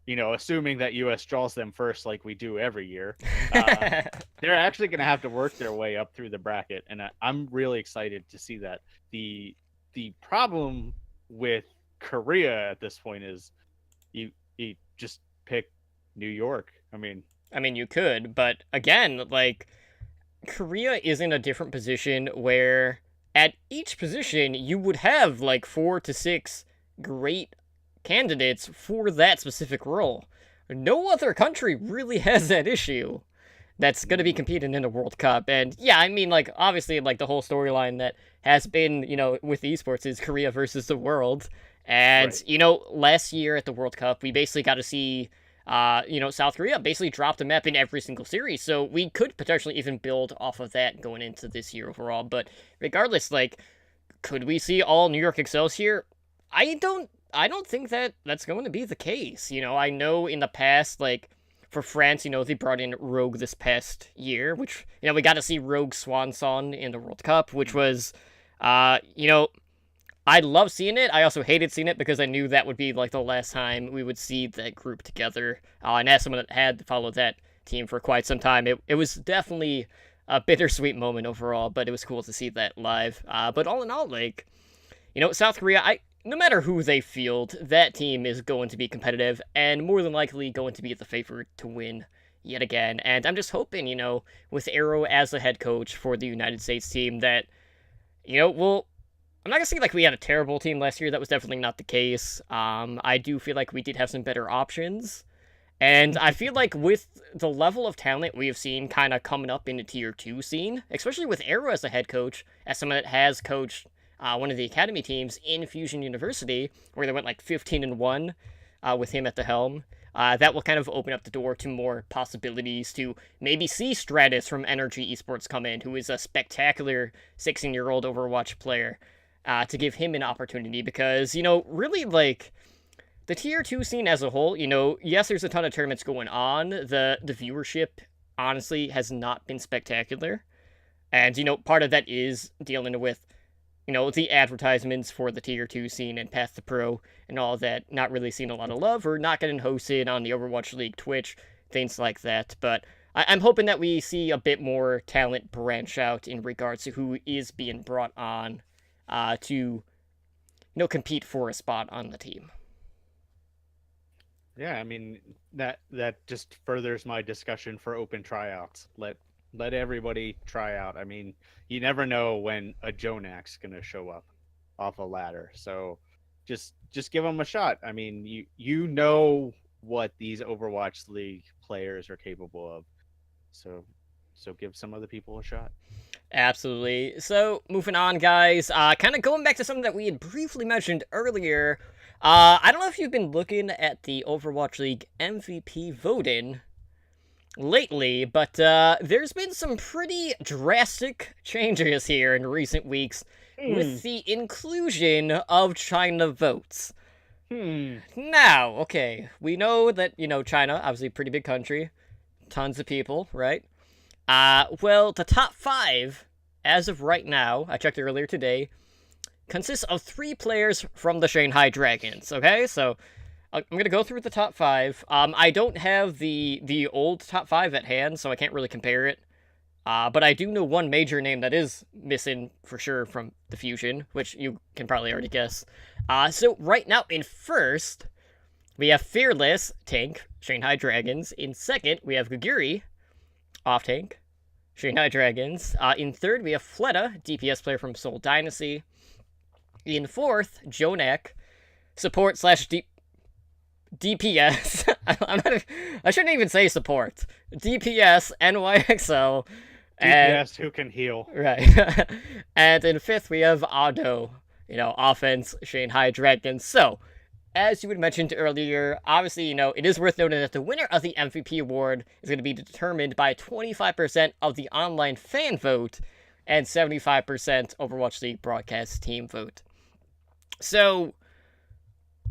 assuming that US draws them first like we do every year, they're actually going to have to work their way up through the bracket. And I'm really excited to see that. The problem with Korea at this point is you just pick New York. I mean, you could, but again, like, Korea is in a different position where at each position you would have like 4 to 6 great candidates for that specific role. No other country really has that issue that's going to be competing in a World Cup. And yeah, I mean, like, obviously, like, the whole storyline that has been, with esports is Korea versus the world. And, last year at the World Cup, we basically got to see South Korea basically dropped a map in every single series, so we could potentially even build off of that going into this year overall. But regardless, like, could we see all New York Excelsior? I don't think that that's going to be the case. I know in the past, like, for France, they brought in Rogue this past year, which, we got to see Rogue Swan Song in the World Cup, which was, I love seeing it. I also hated seeing it because I knew that would be like the last time we would see that group together. And as someone that had followed that team for quite some time, it was definitely a bittersweet moment overall, but it was cool to see that live. But all in all, like, South Korea, no matter who they field, that team is going to be competitive and more than likely going to be the favorite to win yet again. And I'm just hoping, with Arrow as the head coach for the United States team that, we'll I'm not gonna say like we had a terrible team last year. That was definitely not the case. I do feel like we did have some better options, and I feel like with the level of talent we have seen kind of coming up in the tier 2 scene, especially with Arrow as the head coach, as someone that has coached one of the academy teams in Fusion University, where they went like 15-1 with him at the helm. That will kind of open up the door to more possibilities to maybe see Stratus from Energy Esports come in, who is a spectacular 16-year-old Overwatch player, to give him an opportunity because, really, like, the Tier 2 scene as a whole, yes, there's a ton of tournaments going on. The viewership, honestly, has not been spectacular. And, part of that is dealing with, the advertisements for the Tier 2 scene and Path to Pro and all that, not really seeing a lot of love or not getting hosted on the Overwatch League Twitch, things like that. But I'm hoping that we see a bit more talent branch out in regards to who is being brought on to, compete for a spot on the team. Yeah, I mean, that just furthers my discussion for open tryouts. Let everybody try out. I mean, you never know when a Jonak's going to show up off a ladder. So just give them a shot. I mean, you know what these Overwatch League players are capable of. So give some other people a shot. Absolutely. So, moving on, guys. Kind of going back to something that we had briefly mentioned earlier. I don't know if you've been looking at the Overwatch League MVP voting lately, but there's been some pretty drastic changes here in recent weeks with the inclusion of China votes. Now, okay, we know that, China, obviously a pretty big country, tons of people, right? Well, the top 5, as of right now, I checked earlier today, consists of 3 players from the Shanghai Dragons, okay? So, I'm going to go through the top 5. I don't have the old top 5 at hand, so I can't really compare it. But I do know one major name that is missing for sure from the Fusion, which you can probably already guess. So right now in first, we have Fearless, tank, Shanghai Dragons. In second, we have Guguri, off tank, Shanghai Dragons. In third, we have Fleta, DPS player from Seoul Dynasty. In fourth, Jonak, support slash DPS. I shouldn't even say support. DPS, NYXL. DPS who can heal. Right. And in fifth, we have Ado, offense, Shanghai Dragons. So, as you had mentioned earlier, obviously, it is worth noting that the winner of the MVP award is going to be determined by 25% of the online fan vote and 75% Overwatch League broadcast team vote. So,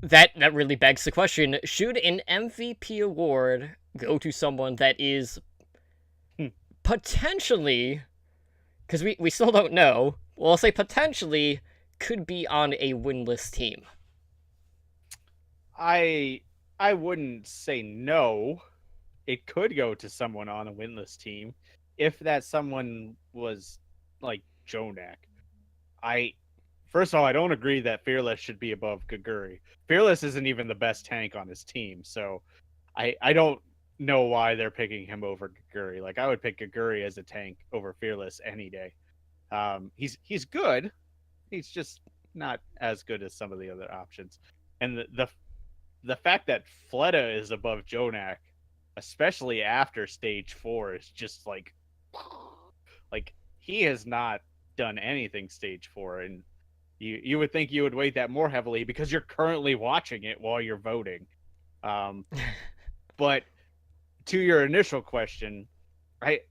that really begs the question, should an MVP award go to someone that is potentially, because we still don't know, well, I'll say potentially, could be on a winless team? I wouldn't say no. It could go to someone on a winless team if that someone was like Jonak. First of all, I don't agree that Fearless should be above Guguri. Fearless isn't even the best tank on his team, so I don't know why they're picking him over Guguri. Like, I would pick Guguri as a tank over Fearless any day. He's good. He's just not as good as some of the other options. And the fact that Fleta is above Jonak, especially after stage 4, is just like he has not done anything stage 4, and you would think you would weight that more heavily because you're currently watching it while you're voting. But to your initial question, I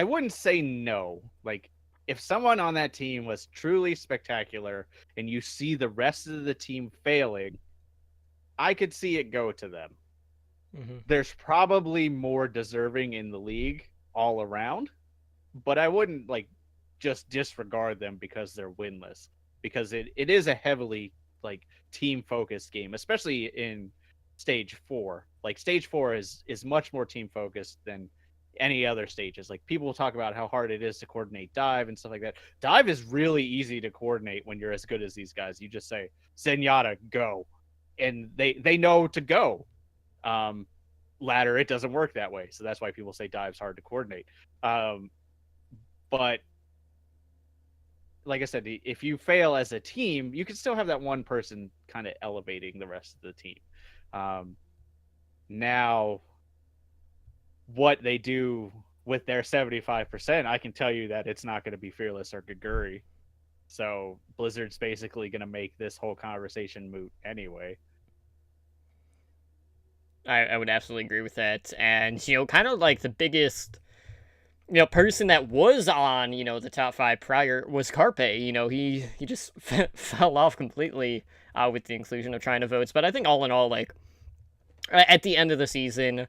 wouldn't say no. Like, if someone on that team was truly spectacular and you see the rest of the team failing, I could see it go to them. There's probably more deserving in the league all around, but I wouldn't like just disregard them because they're winless, because it is a heavily like team focused game, especially in stage 4. Like stage 4 is much more team focused than any other stages. Like people talk about how hard it is to coordinate dive and stuff like that. Dive is really easy to coordinate when you're as good as these guys. You just say Zenyatta go, and they know to go. Ladder, it doesn't work that way, so that's why people say dive's hard to coordinate. But like I said, if you fail as a team, you can still have that one person kind of elevating the rest of the team. Now, what they do with their 75%, I can tell you that it's not going to be Fearless or Gaguri. So Blizzard's basically going to make this whole conversation moot anyway. I would absolutely agree with that. And, kind of like the biggest, person that was on, the top 5 prior was Carpe. He just fell off completely with the inclusion of China votes. But I think all in all, like, at the end of the season,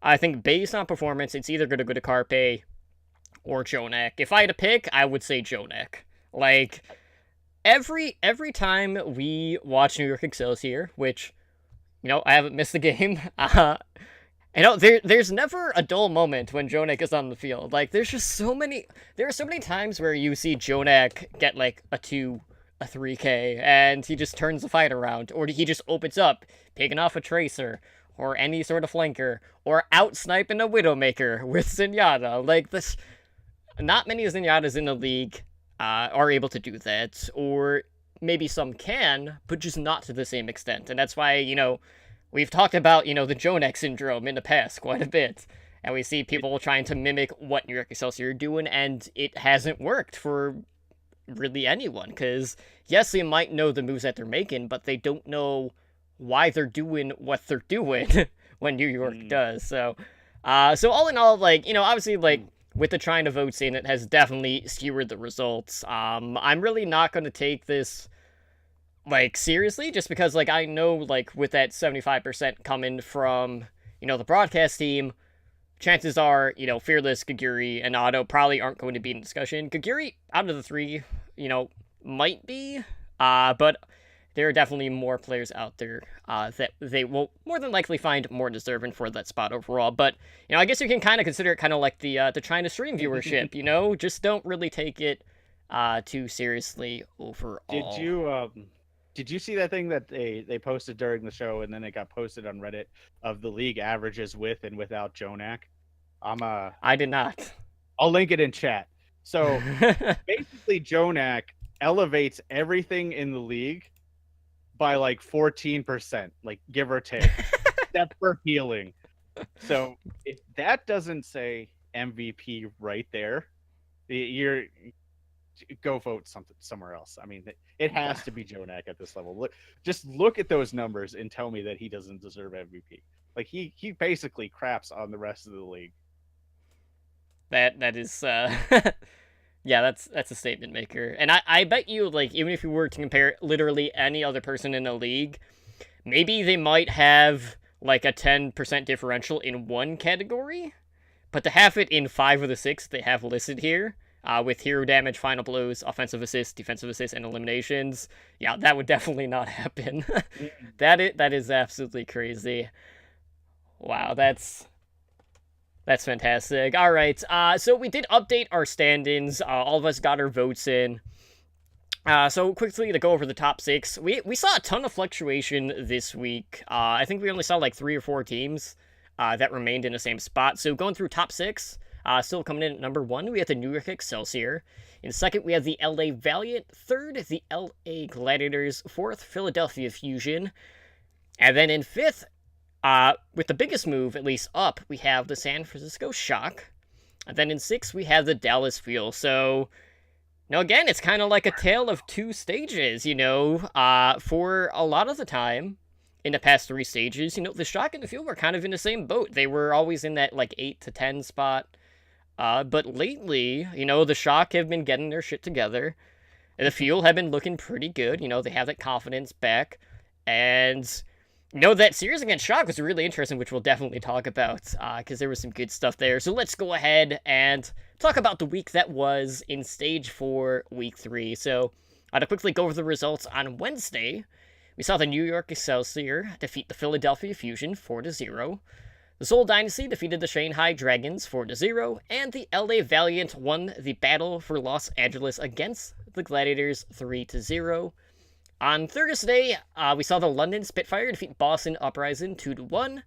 I think based on performance, it's either going to go to Carpe or Jonak. If I had to pick, I would say Jonak. Like, every time we watch New York Excelsior, which, I haven't missed a game, there's never a dull moment when Jonak is on the field. Like, there are so many times where you see Jonak get, like, a 2, a 3K, and he just turns the fight around, or he just opens up, picking off a Tracer, or any sort of flanker, or out-sniping a Widowmaker with Zenyatta. Like, this, not many Zenyatas in the league are able to do that, or maybe some can, but just not to the same extent. And that's why, we've talked about, the Jonak syndrome in the past quite a bit. And we see people trying to mimic what New York Excelsior are doing, and it hasn't worked for really anyone. Because, yes, they might know the moves that they're making, but they don't know why they're doing what they're doing when New York does. So all in all, like, obviously, like, with the China votes in, it has definitely skewered the results. I'm really not going to take this, like, seriously, just because, like, I know, like, with that 75% coming from, the broadcast team, chances are, Fearless, Gaguri, and Otto probably aren't going to be in discussion. Gaguri, out of the 3, might be, but there are definitely more players out there that they will more than likely find more deserving for that spot overall. But, I guess you can kind of consider it kind of like the China stream viewership, just don't really take it too seriously overall. Did you see that thing that they posted during the show, and then it got posted on Reddit, of the league averages with and without Jonak? I did not. I'll link it in chat. So basically, Jonak elevates everything in the league by like 14%, like give or take, except for healing. So if that doesn't say MVP right there, you're go vote somewhere else. I mean, it has to be Jonak at this level. Just look at those numbers and tell me that he doesn't deserve MVP. Like he basically craps on the rest of the league. That is yeah, that's a statement maker. And I bet you, like, even if you were to compare literally any other person in the league, maybe they might have like a 10% differential in one category, but to have it in 5 of the 6 they have listed here, with hero damage, final blows, offensive assists, defensive assists, and eliminations, yeah, that would definitely not happen. That is absolutely crazy. Wow, that's fantastic. All right, so we did update our standings. All of us got our votes in. So quickly to go over the top 6, we saw a ton of fluctuation this week. I think we only saw like 3 or 4 teams that remained in the same spot. So going through top 6, still coming in at number 1, we have the New York Excelsior. In second, we have the LA Valiant. Third, the LA Gladiators. Fourth, Philadelphia Fusion. And then in 5th, with the biggest move, at least up, we have the San Francisco Shock. And then in 6th, we have the Dallas Fuel. So, again, it's kind of like a tale of 2 stages, for a lot of the time in the past 3 stages, the Shock and the Fuel were kind of in the same boat. They were always in that, like, 8 to 10 spot. But lately, the Shock have been getting their shit together. And the Fuel have been looking pretty good. They have that confidence back. And That series against Shock was really interesting, which we'll definitely talk about, because there was some good stuff there. So let's go ahead and talk about the week that was in Stage 4, Week 3. So, to quickly go over the results on Wednesday, we saw the New York Excelsior defeat the Philadelphia Fusion 4-0. The Seoul Dynasty defeated the Shanghai Dragons 4-0, and the LA Valiant won the Battle for Los Angeles against the Gladiators 3-0. On Thursday, we saw the London Spitfire defeat Boston Uprising 2-1.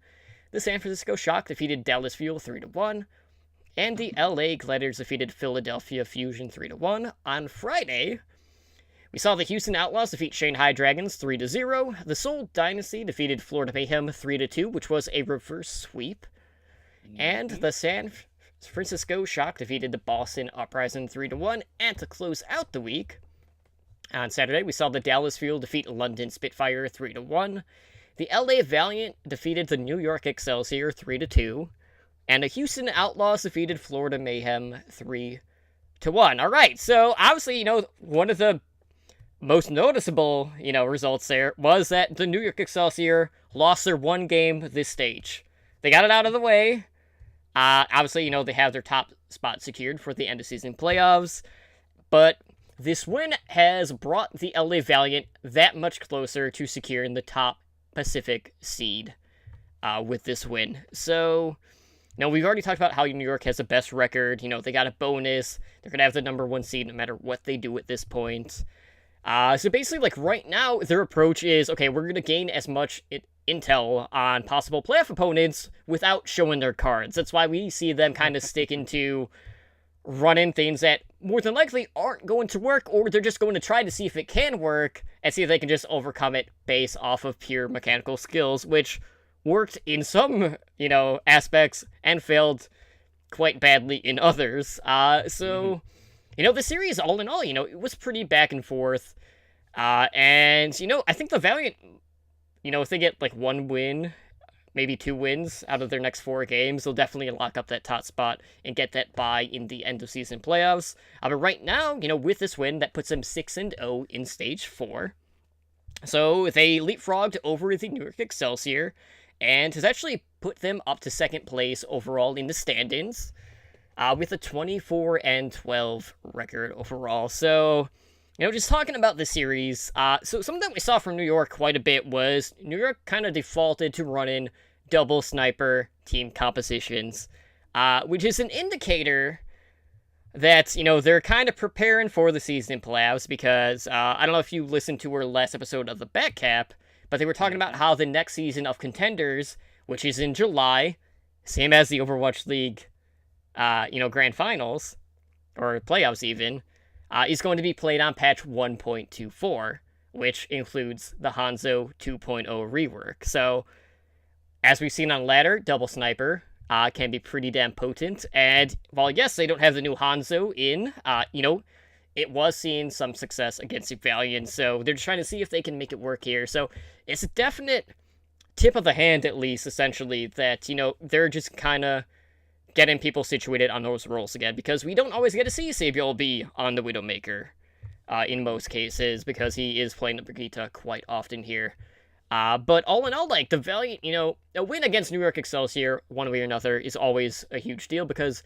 The San Francisco Shock defeated Dallas Fuel 3-1. And the LA Gladiators defeated Philadelphia Fusion 3-1. On Friday, we saw the Houston Outlaws defeat Shanghai Dragons 3-0. The Seoul Dynasty defeated Florida Mayhem 3-2, which was a reverse sweep. And the San Francisco Shock defeated the Boston Uprising 3-1. And to close out the week, on Saturday, we saw the Dallas Fuel defeat London Spitfire 3-1. The LA Valiant defeated the New York Excelsior 3-2. And the Houston Outlaws defeated Florida Mayhem 3-1. All right, so obviously, one of the most noticeable, results there was that the New York Excelsior lost their one game this stage. They got it out of the way. Obviously, they have their top spot secured for the end of season playoffs. But this win has brought the LA Valiant that much closer to securing the top Pacific seed with this win. So, we've already talked about how New York has the best record. They got a bonus. They're going to have the number 1 seed no matter what they do at this point. So basically, right now, their approach is, okay, we're going to gain as much intel on possible playoff opponents without showing their cards. That's why we see them kind of sticking to running things that more than likely aren't going to work, or they're just going to try to see if it can work and see if they can just overcome it based off of pure mechanical skills, which worked in some, aspects and failed quite badly in others. The series, all in all, it was pretty back and forth. And I think the Valiant, if they get 1 win, maybe 2 wins out of their next 4 games, they'll definitely lock up that top spot and get that bye in the end of season playoffs. But right now, with this win, that puts them 6-0 in Stage 4. So they leapfrogged over the New York Excelsior, and has actually put them up to 2nd place overall in the standings, with a 24-12 record overall. So, just talking about the series, so something that we saw from New York quite a bit was New York kind of defaulted to running double sniper team compositions, which is an indicator that, they're kind of preparing for the season playoffs, because I don't know if you listened to our last episode of the Backcap, but they were talking about how the next season of Contenders, which is in July, same as the Overwatch League, grand finals, or playoffs even, is going to be played on patch 1.24, which includes the Hanzo 2.0 rework. So, as we've seen on Ladder, Double Sniper can be pretty damn potent, and while yes, they don't have the new Hanzo in, it was seeing some success against the Valiant, so they're just trying to see if they can make it work here. So, it's a definite tip of the hand, at least, essentially, that, they're just kind of getting people situated on those roles again, because we don't always get to see Sabiel be on the Widowmaker in most cases, because he is playing the Brigitte quite often here. But all in all, the Valiant, a win against New York Excelsior, one way or another, is always a huge deal, because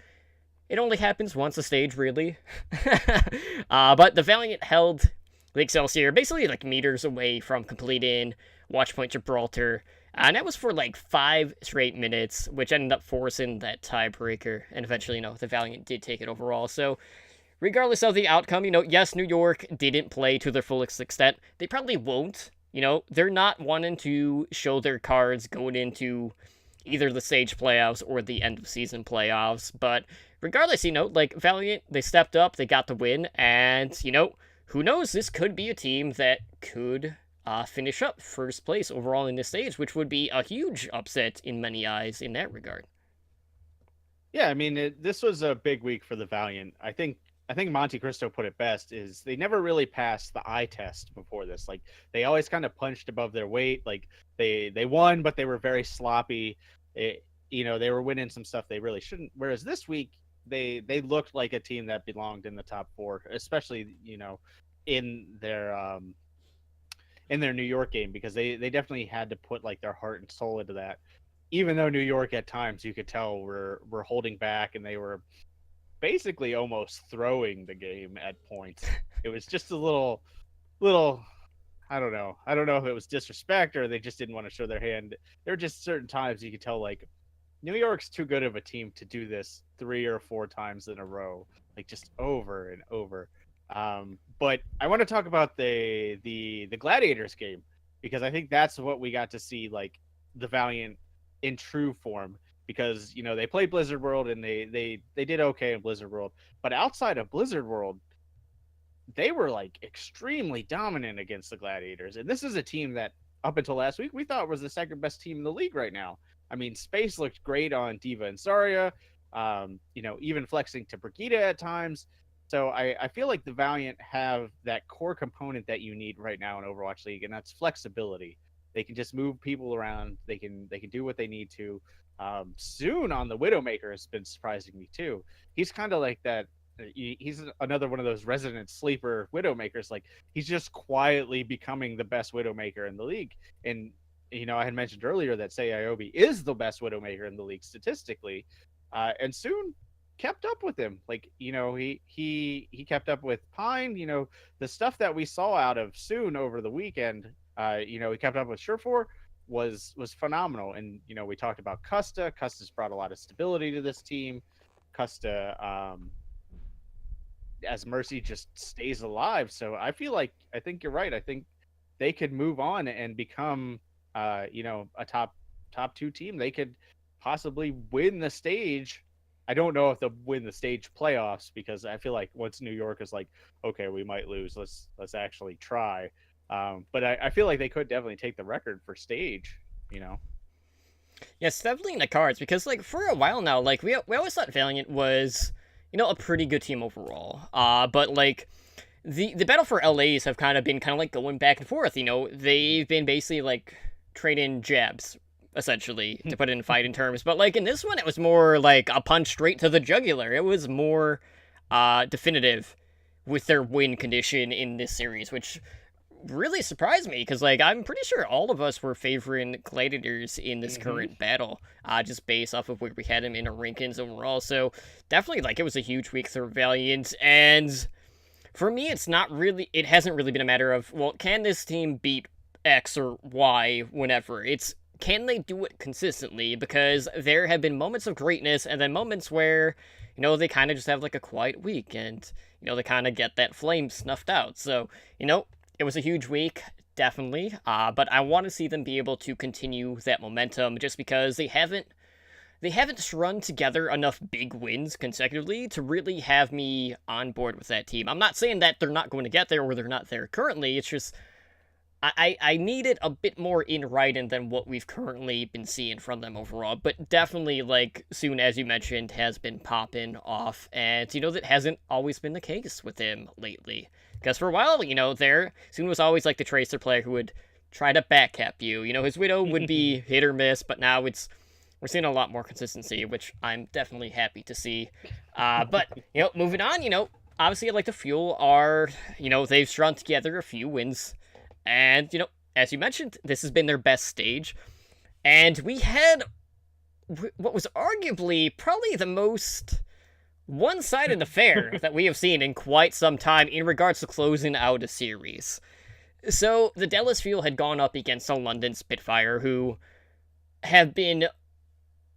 it only happens once a stage, really. But the Valiant held the Excelsior basically, meters away from completing Watchpoint Gibraltar. And that was for 5 straight minutes, which ended up forcing that tiebreaker. And eventually, the Valiant did take it overall. So, regardless of the outcome, yes, New York didn't play to their fullest extent. They probably won't. They're not wanting to show their cards going into either the stage playoffs or the end of season playoffs. But regardless, Valiant, they stepped up, they got the win. And, who knows? This could be a team that could finish up first place overall in this stage, which would be a huge upset in many eyes in that regard. Yeah, I mean, this was a big week for the Valiant. I think Monte Cristo put it best, is they never really passed the eye test before this. They always kind of punched above their weight. They won, but they were very sloppy. They were winning some stuff they really shouldn't. Whereas this week, they looked like a team that belonged in the top 4, especially, in their in their New York game, because they definitely had to put like their heart and soul into that. Even though New York at times you could tell were holding back, and they were basically almost throwing the game at points. It was just a little I don't know. I don't know if it was disrespect or they just didn't want to show their hand. There were just certain times you could tell like New York's too good of a team to do this 3 or 4 times in a row, like just over and over. But I want to talk about the Gladiators game, because I think that's what we got to see, like the Valiant in true form. Because they played Blizzard World and they did okay in Blizzard World, but outside of Blizzard World, they were like extremely dominant against the Gladiators. And this is a team that up until last week we thought was the second best team in the league right now. I mean, Space looked great on Diva and Zarya, even flexing to Brigida at times. So I feel like the Valiant have that core component that you need right now in Overwatch League, and that's flexibility. They can just move people around. They can do what they need to. Soon on the Widowmaker has been surprising me too. He's kind of like that. He's another one of those resident sleeper Widowmakers. Like, he's just quietly becoming the best Widowmaker in the league. And I had mentioned earlier that Sayobi is the best Widowmaker in the league statistically, and Soon kept up with him. Like, he kept up with Pine. The stuff that we saw out of Soon over the weekend. He kept up with Surefour was phenomenal. And we talked about Custa. Custa's brought a lot of stability to this team. Custa, as Mercy just stays alive. So I think you're right. I think they could move on and become a top 2 team. They could possibly win the stage. I don't know if they'll win the stage playoffs, because I feel like once New York is like, okay, we might lose, let's actually try. But I feel like they could definitely take the record for stage. Yeah, it's definitely in the cards, because like for a while now, like we always thought Valiant was a pretty good team overall. But like the battle for LAs have kind of been like going back and forth. They've been basically like trading jabs, essentially, to put it in fighting terms. But like in this one, it was more like a punch straight to the jugular. It was more definitive with their win condition in this series, which really surprised me, because like I'm pretty sure all of us were favoring Gladiators in this current battle, just based off of where we had them in our rankings overall. So definitely, like, it was a huge week for Valiant, and for me, it hasn't really been a matter of, well, can this team beat X or Y whenever? It's, can they do it consistently? Because there have been moments of greatness, and then moments where they kind of just have like a quiet week, and they kind of get that flame snuffed out. So it was a huge week, definitely, but I want to see them be able to continue that momentum, just because they haven't strung together enough big wins consecutively to really have me on board with that team. I'm not saying that they're not going to get there or they're not there currently. It's just I needed a bit more in writing than what we've currently been seeing from them overall. But definitely, like, Soon, as you mentioned, has been popping off, and that hasn't always been the case with him lately. Because for a while, Soon was always like the Tracer player who would try to backcap you. His Widow would be hit or miss, but now we're seeing a lot more consistency, which I'm definitely happy to see. But, moving on, obviously, like, the Fuel are, they've strung together a few wins. And, as you mentioned, this has been their best stage. And we had what was arguably probably the most one-sided affair that we have seen in quite some time in regards to closing out a series. So, the Dallas Fuel had gone up against the London Spitfire, who have been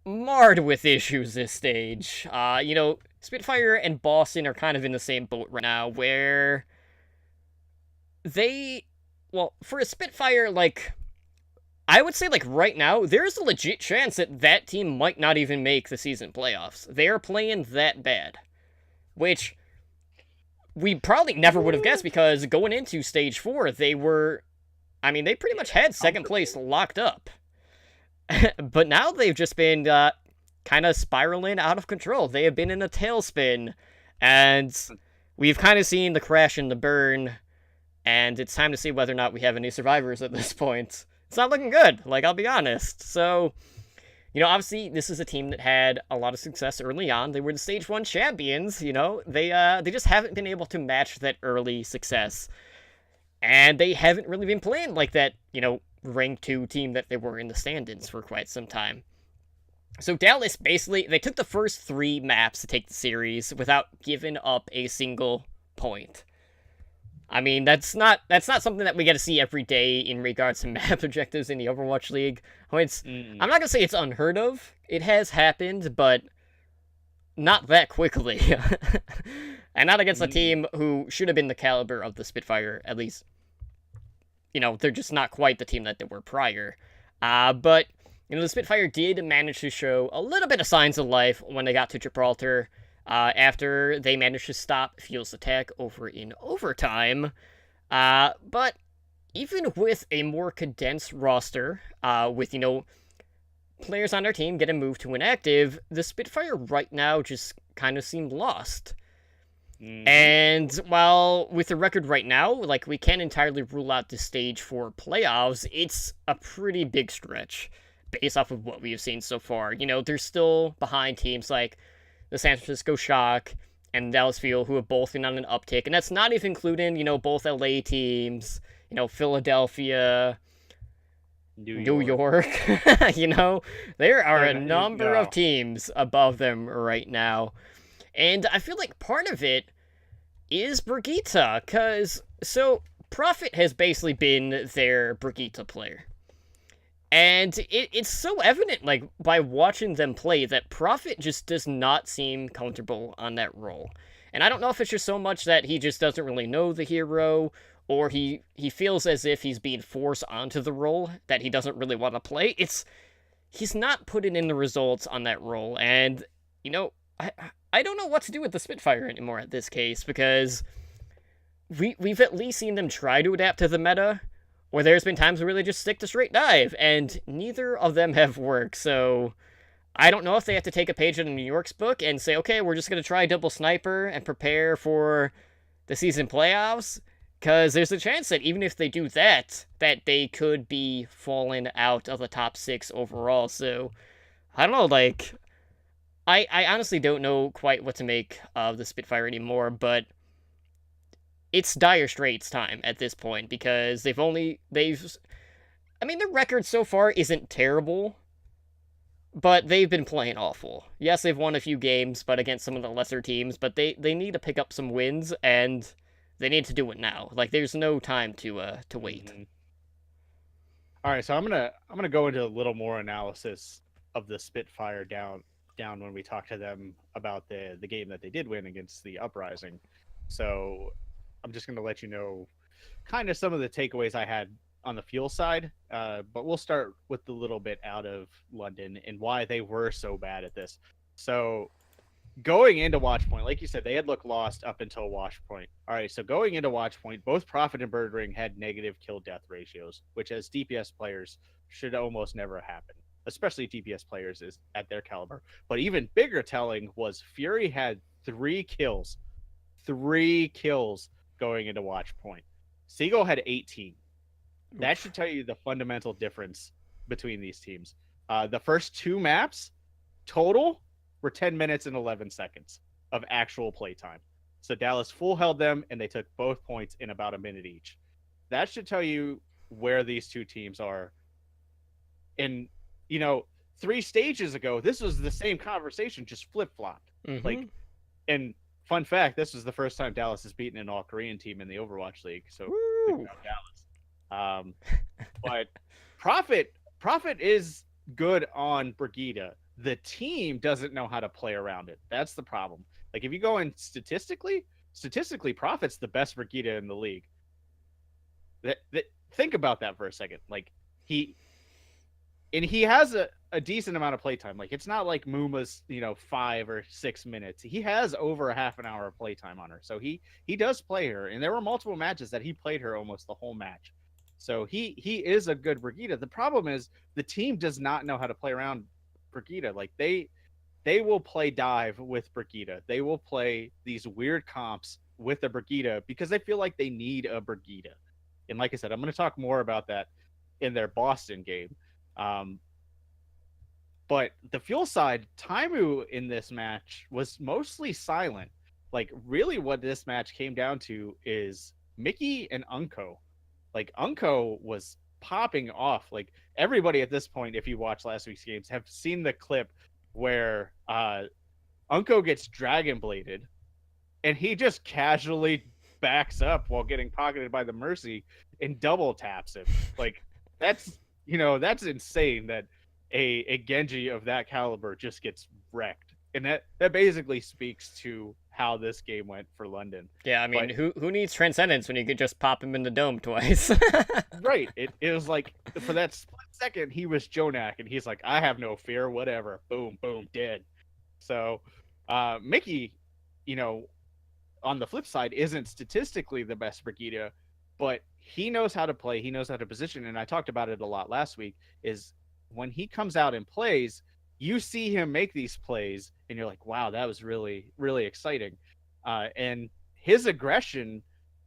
marred with issues this stage. Spitfire and Boston are kind of in the same boat right now, where for a Spitfire, like, I would say, like, right now, there's a legit chance that team might not even make the season playoffs. They are playing that bad. Which we probably never would have guessed, because going into Stage 4, they pretty much had second place locked up. But now they've just been kind of spiraling out of control. They have been in a tailspin, and we've kind of seen the crash and the burn, and it's time to see whether or not we have any survivors at this point. It's not looking good, like, I'll be honest. So, obviously, this is a team that had a lot of success early on. They were the Stage 1 champions, they just haven't been able to match that early success. And they haven't really been playing like that, ranked 2 team that they were in the stand-ins for quite some time. So Dallas basically, they took the first 3 maps to take the series without giving up a single point. I mean, that's not something that we get to see every day in regards to map objectives in the Overwatch League. I mean, I'm not gonna say it's unheard of. It has happened, but not that quickly. And not against a team who should have been the caliber of the Spitfire, at least. They're just not quite the team that they were prior. But, the Spitfire did manage to show a little bit of signs of life when they got to Gibraltar, after they managed to stop Fuel's attack over in overtime. But even with a more condensed roster, with, players on their team getting moved to inactive, the Spitfire right now just kind of seem lost. And while with the record right now, like, we can't entirely rule out the stage for playoffs, it's a pretty big stretch based off of what we have seen so far. They're still behind teams like the San Francisco Shock and Dallas Fuel, who have both been on an uptick, and that's not even including, both LA teams, Philadelphia, New York. There are a number of teams above them right now. And I feel like part of it is Brigitte, because, Prophet has basically been their Brigitte player. And it's so evident, like, by watching them play, that Prophet just does not seem comfortable on that role. And I don't know if it's just so much that he just doesn't really know the hero, or he feels as if he's being forced onto the role that he doesn't really want to play. He's not putting in the results on that role, and, I don't know what to do with the Spitfire anymore at this case, because we've at least seen them try to adapt to the meta, where there's been times where they just stick to straight dive, and neither of them have worked. So I don't know if they have to take a page out of New York's book and say, okay, we're just going to try double sniper and prepare for the season playoffs, because there's a chance that even if they do that they could be falling out of the top 6 overall. So I don't know, like, I honestly don't know quite what to make of the Spitfire anymore, but it's dire straits time at this point, because their record so far isn't terrible, but they've been playing awful. Yes, they've won a few games, but against some of the lesser teams, but they need to pick up some wins, and they need to do it now. Like, there's no time to wait. All right, so I'm gonna go into a little more analysis of the Spitfire down when we talk to them about the game that they did win against the Uprising. So I'm just going to let you know kind of some of the takeaways I had on the Fuel side, but we'll start with the little bit out of London and why they were so bad at this. So going into Watchpoint, like you said, they had looked lost up until Watchpoint. All right, so going into Watchpoint, both Prophet and Birdring had negative kill-death ratios, which as DPS players should almost never happen, especially DPS players is at their caliber. But even bigger telling was Fury had 3 kills going into Watchpoint. Seagull had 18. That should tell you the fundamental difference between these teams. The first 2 maps total were 10 minutes and 11 seconds of actual playtime. So Dallas full held them, and they took both points in about a minute each. That should tell you where these 2 teams are. And 3 stages ago, this was the same conversation, just flip-flopped. Like, and fun fact, this was the first time Dallas has beaten an all-Korean team in the Overwatch League. So good job, Dallas. But Prophet is good on Brigitte. The team doesn't know how to play around it. That's the problem. Like, if you go in statistically, Prophet's the best Brigitte in the league. Think about that for a second. Like, he has a decent amount of playtime. Like, it's not like Muma's 5 or 6 minutes. He has over a half an hour of playtime on her, so he does play her, and there were multiple matches that he played her almost the whole match. So he is a good Brigitte. The problem is the team does not know how to play around Brigitte. Like, they will play dive with Brigitte. They will play these weird comps with a Brigitte because they feel like they need a Brigitte. And like I said, I'm going to talk more about that in their Boston game. But the Fuel side, Taimu in this match was mostly silent. Like, really what this match came down to is Mickey and Unko like Unko was popping off. Like everybody at this point, if you watch last week's games, have seen the clip where Unko gets dragon bladed and he just casually backs up while getting pocketed by the Mercy and double taps him. Like that's that's insane that a Genji of that caliber just gets wrecked. And that basically speaks to how this game went for London. Yeah, I mean, who needs Transcendence when you could just pop him in the dome twice? Right. It was like, for that split second, he was Jonak, and he's like, I have no fear, whatever. Boom, boom, dead. So, Mickey, on the flip side, isn't statistically the best Brigitte, but he knows how to play. He knows how to position, and I talked about it a lot last week, is when he comes out and plays, you see him make these plays, and you're like, wow, that was really, really exciting. And his aggression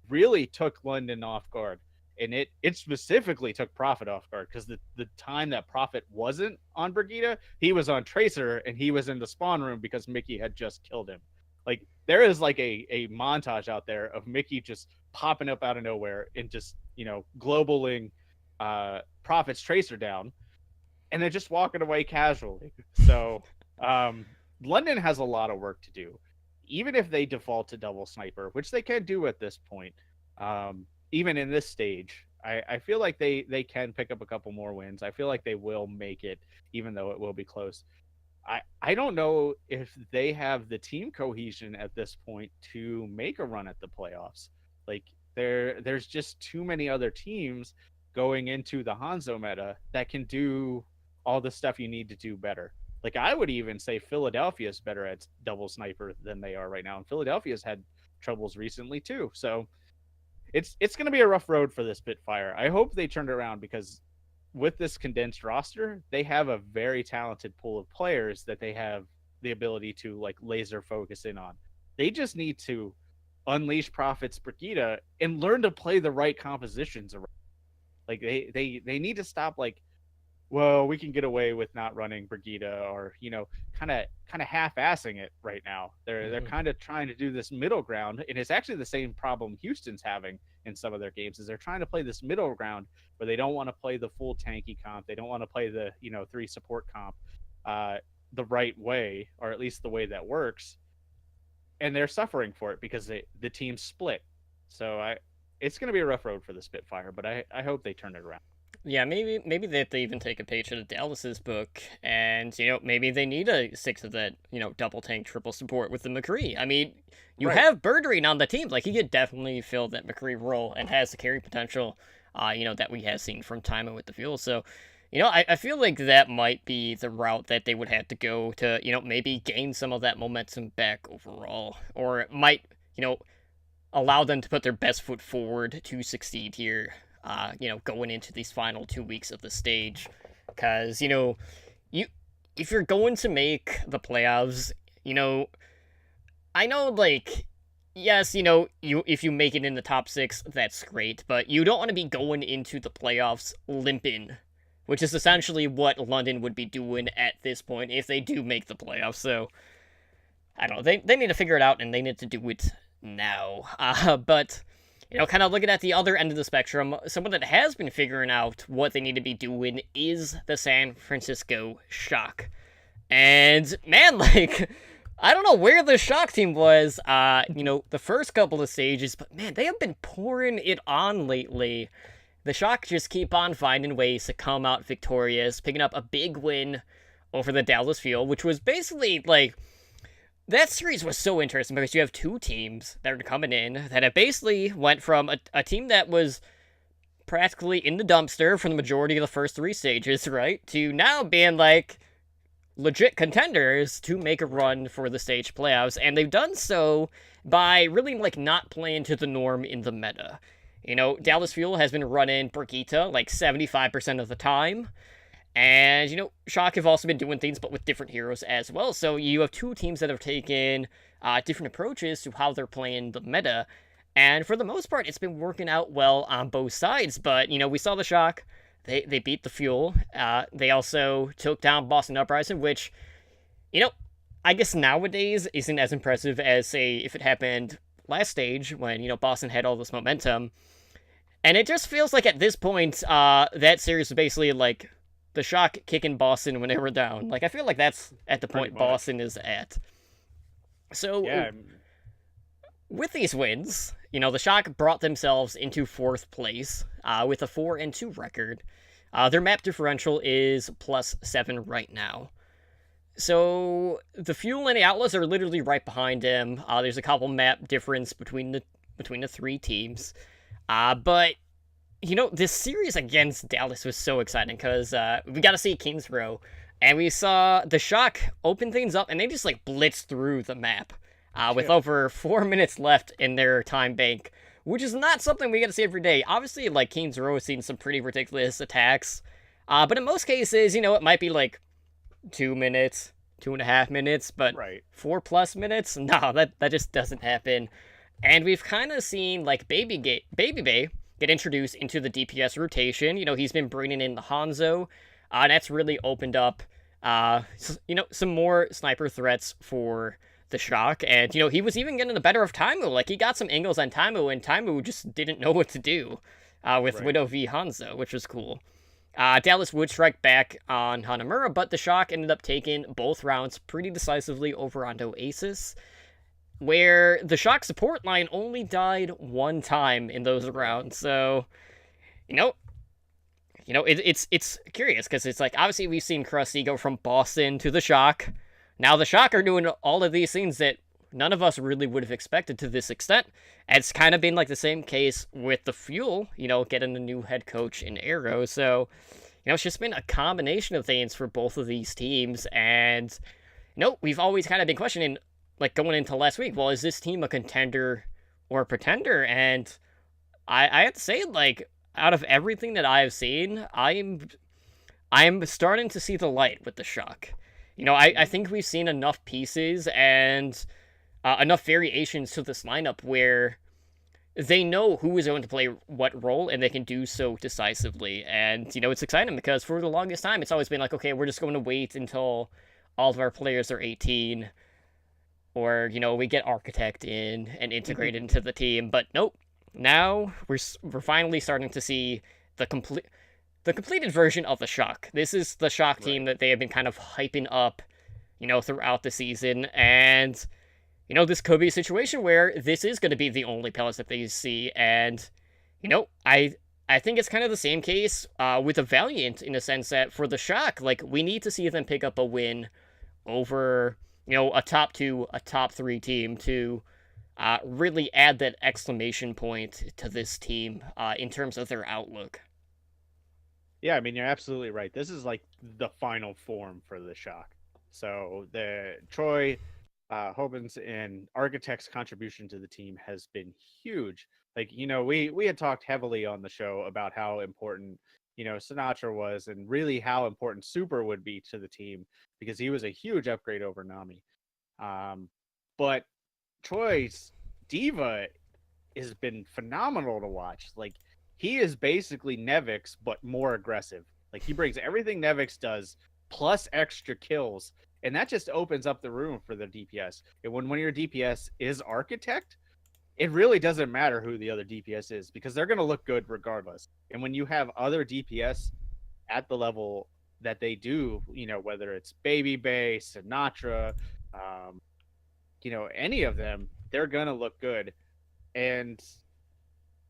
really took London off guard. And it specifically took Prophet off guard, because the time that Prophet wasn't on Brigitte, he was on Tracer, and he was in the spawn room because Mickey had just killed him. Like, there is like a montage out there of Mickey just popping up out of nowhere and just, globaling Prophet's Tracer down, and then just walking away casually. So London has a lot of work to do. Even if they default to double sniper, which they can do at this point, even in this stage, I feel like they can pick up a couple more wins. I feel like they will make it, even though it will be close. I don't know if they have the team cohesion at this point to make a run at the playoffs. Like, there's just too many other teams going into the Hanzo meta that can do all the stuff you need to do better. Like, I would even say Philadelphia is better at double sniper than they are right now, and Philadelphia's had troubles recently too. So it's going to be a rough road for this Spitfire. I hope they turn it around, because with this condensed roster, they have a very talented pool of players that they have the ability to like laser focus in on. They just need to unleash Prophet's Brigitte and learn to play the right compositions around. Like they need to stop like, well, we can get away with not running Brigitte, or kind of half-assing it right now. They're kind of trying to do this middle ground, and it's actually the same problem Houston's having in some of their games. Is they're trying to play this middle ground where they don't want to play the full tanky comp, they don't want to play the 3 support comp the right way, or at least the way that works, and they're suffering for it because the team's split. So it's going to be a rough road for the Spitfire, but I hope they turn it around. Yeah, maybe they even take a page out of Dallas's book, and maybe they need to stick to that double tank triple support with the McCree. I mean, you have Birdring on the team, like he could definitely fill that McCree role and has the carry potential, that we have seen from Timon with the fuel. So, I feel like that might be the route that they would have to go to maybe gain some of that momentum back overall, or it might allow them to put their best foot forward to succeed here. Going into these final 2 weeks of the stage, because if you're going to make the playoffs, I know, like, yes, if you make it in the top 6, that's great, but you don't want to be going into the playoffs limping, which is essentially what London would be doing at this point if they do make the playoffs. So I don't know, they need to figure it out, and they need to do it now. But kind of looking at the other end of the spectrum, someone that has been figuring out what they need to be doing is the San Francisco Shock. And, man, like, I don't know where the Shock team was, the first couple of stages, but, man, they have been pouring it on lately. The Shock just keep on finding ways to come out victorious, picking up a big win over the Dallas Fuel, which was basically, like, that series was so interesting because you have two teams that are coming in that have basically went from a team that was practically in the dumpster for the majority of the first 3 stages, right, to now being like legit contenders to make a run for the stage playoffs, and they've done so by really like not playing to the norm in the meta. Dallas Fuel has been running Brigitte like 75% of the time. And, Shock have also been doing things, but with different heroes as well. So you have two teams that have taken different approaches to how they're playing the meta. And for the most part, it's been working out well on both sides. But, we saw the Shock. They beat the Fuel. They also took down Boston Uprising, which, I guess nowadays isn't as impressive as, say, if it happened last stage when, Boston had all this momentum. And it just feels like at this point, that series is basically like the Shock kicking Boston when they were down. Like I feel like that's at the Pretty point much. Boston is at. So Yeah. with these wins, the Shock brought themselves into fourth place with a 4-2 record. Their map differential is +7 right now. So the Fuel and the Outlaws are literally right behind them. There's a couple map difference between the three teams. But this series against Dallas was so exciting because we got to see Kings Row, and we saw the Shock open things up, and they just like blitzed through the map with Yeah. over 4 minutes left in their time bank, which is not something we get to see every day. Obviously, like Kings Row has seen some pretty ridiculous attacks, but in most cases, it might be like 2 minutes, 2.5 minutes, but Right. 4+ minutes, no, that just doesn't happen. And we've kind of seen like Baby Bay get introduced into the DPS rotation. He's been bringing in the Hanzo, and that's really opened up, some more sniper threats for the Shock. And he was even getting the better of Taimu. Like he got some angles on Taimu, and Taimu just didn't know what to do with Right. Widow v Hanzo, which was cool. Dallas would strike back on Hanamura, but the Shock ended up taking both rounds pretty decisively over on Oasis, where the Shock support line only died one time in those rounds. So, you know, it's curious because it's like obviously we've seen Krusty go from Boston to the Shock. Now the Shock are doing all of these things that none of us really would have expected to this extent. It's kind of been like the same case with the Fuel, getting a new head coach in Arrow. So, it's just been a combination of things for both of these teams. And, we've always kind of been questioning, like going into last week, well, is this team a contender or a pretender? And I have to say, like, out of everything that I've seen, I'm starting to see the light with the Shock. I think we've seen enough pieces and enough variations to this lineup where they know who is going to play what role and they can do so decisively. And, it's exciting because for the longest time, it's always been like, okay, we're just going to wait until all of our players are 18 or, we get Architect in and integrated into the team. But nope, now we're finally starting to see the completed version of the Shock. This is the Shock team that they have been kind of hyping up, throughout the season. And this could be a situation where this is going to be the only pellets that they see. And, I think it's kind of the same case with the Valiant in a sense that for the Shock, like, we need to see them pick up a win over, a top 2, a top 3 team to really add that exclamation point to this team in terms of their outlook. Yeah, I mean, you're absolutely right. This is like the final form for the Shock. So the Troy, Hobin's, and Architect's contribution to the team has been huge. Like, we had talked heavily on the show about how important, Sinatra was and really how important Super would be to the team because he was a huge upgrade over Nami. But Troy's Diva has been phenomenal to watch. Like, he is basically Nevix, but more aggressive. Like, he brings everything Nevix does plus extra kills, and that just opens up the room for the DPS. And when one of your DPS is Architect, it really doesn't matter who the other DPS is because they're going to look good regardless. And when you have other DPS at the level that they do, whether it's Baby Bay, Sinatra, any of them, they're going to look good. And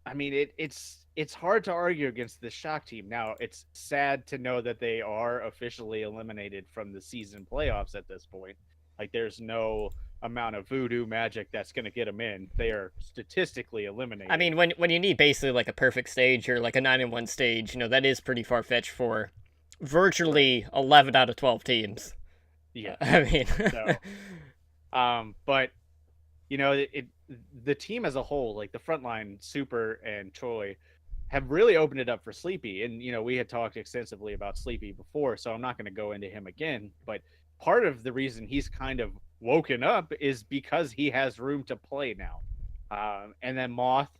I mean, it's hard to argue against the Shock team. Now, it's sad to know that they are officially eliminated from the season playoffs at this point. Like, there's no amount of voodoo magic that's going to get them in. They are statistically eliminated. I mean, when you need basically like a perfect stage or like a 9-in-1 stage, that is pretty far fetched for virtually 11 out of 12 teams. Yeah. I mean, but the team as a whole, like the frontline, Super and Troy, have really opened it up for Sleepy. And we had talked extensively about Sleepy before, so I'm not going to go into him again. But part of the reason he's kind of woken up is because he has room to play now. And then Moth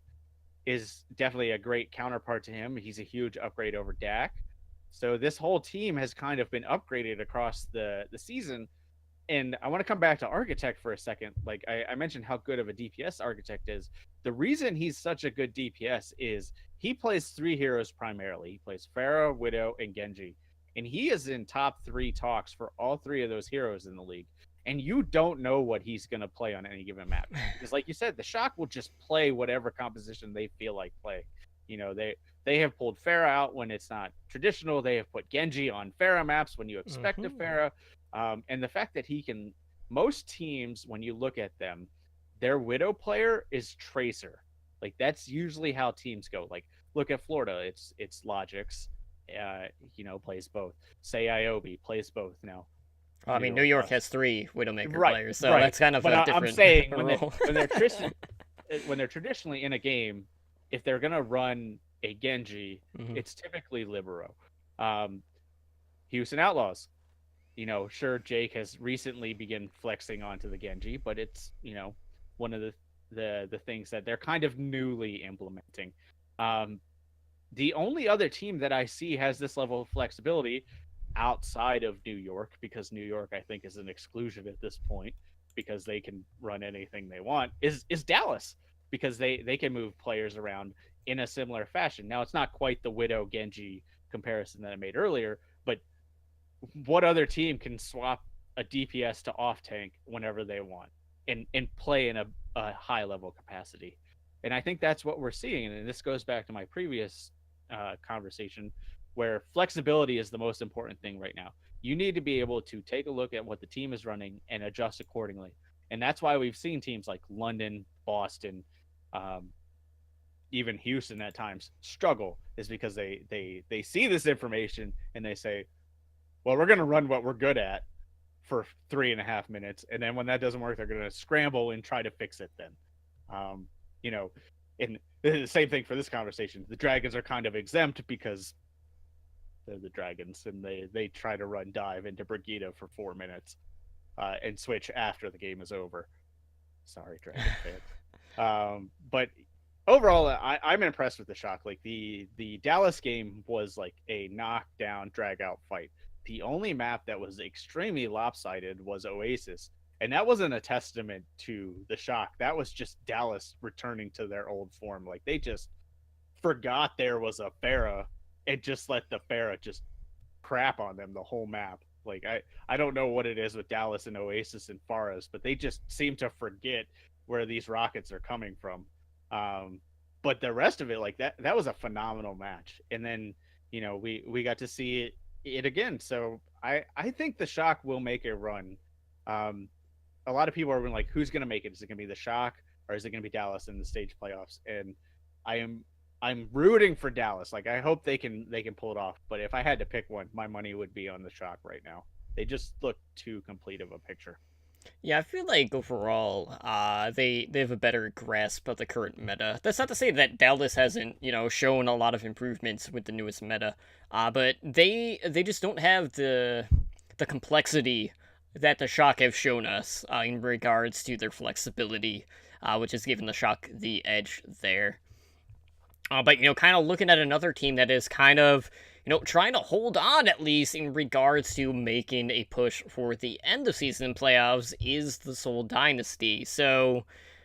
is definitely a great counterpart to him. He's a huge upgrade over Dak. So this whole team has kind of been upgraded across the season. And I want to come back to Architect for a second. Like I mentioned how good of a DPS Architect is. The reason he's such a good DPS is he plays 3 heroes primarily. He plays Pharah, Widow, and Genji. And he is in top 3 talks for all 3 of those heroes in the league. And you don't know what he's going to play on any given map. Because like you said, the Shock will just play whatever composition they feel like playing. They have pulled Pharah out when it's not traditional. They have put Genji on Pharah maps when you expect a Pharah. And the fact that he can, most teams, when you look at them, their Widow player is Tracer. Like that's usually how teams go. Like look at Florida, it's Logix, plays both. Say Iobi plays both now. I mean, New York has 3 Widowmaker Right, players, so right. that's kind of But a different I'm saying role. when they're traditionally in a game, if they're gonna run a Genji, it's typically Libero. Houston Outlaws. Sure, Jake has recently begun flexing onto the Genji, but it's one of the things that they're kind of newly implementing. The only other team that I see has this level of flexibility outside of New York, because New York I think is an exclusion at this point because they can run anything they want, is Dallas, because they can move players around in a similar fashion. Now it's not quite the Widow Genji comparison that I made earlier, but what other team can swap a DPS to off tank whenever they want and play in a high level capacity? And I think that's what we're seeing. And this goes back to my previous conversation, where flexibility is the most important thing right now. You need to be able to take a look at what the team is running and adjust accordingly. And that's why we've seen teams like London, Boston, even Houston at times struggle, is because they see this information and they say, well, we're going to run what we're good at for 3.5 minutes. And then when that doesn't work, they're going to scramble and try to fix it then. And the same thing for this conversation. The Dragons are kind of exempt because they're the Dragons, and they try to run dive into Brigida for 4 minutes and switch after the game is over. Sorry, Dragon fan. But overall, I'm impressed with the Shock. Like the Dallas game was like a knockdown, drag out fight. The only map that was extremely lopsided was Oasis. And that wasn't a testament to the Shock. That was just Dallas returning to their old form. Like they just forgot there was a Pharah and just let the Pharah just crap on them the whole map. Like I don't know what it is with Dallas and Oasis and Faras, but they just seem to forget where these rockets are coming from. But the rest of it, like that was a phenomenal match. And then, we got to see it again. So I think the Shock will make a run. A lot of people are like, who's going to make it? Is it going to be the Shock, or is it going to be Dallas in the stage playoffs? And I'm rooting for Dallas. Like I hope they can pull it off. But if I had to pick one, my money would be on the Shock right now. They just look too complete of a picture. Yeah, I feel like overall, they have a better grasp of the current meta. That's not to say that Dallas hasn't, shown a lot of improvements with the newest meta, but they just don't have the complexity that the Shock have shown us in regards to their flexibility, which has given the Shock the edge there. But, kind of looking at another team that is kind of, trying to hold on at least in regards to making a push for the end of season playoffs is the Seoul Dynasty. So,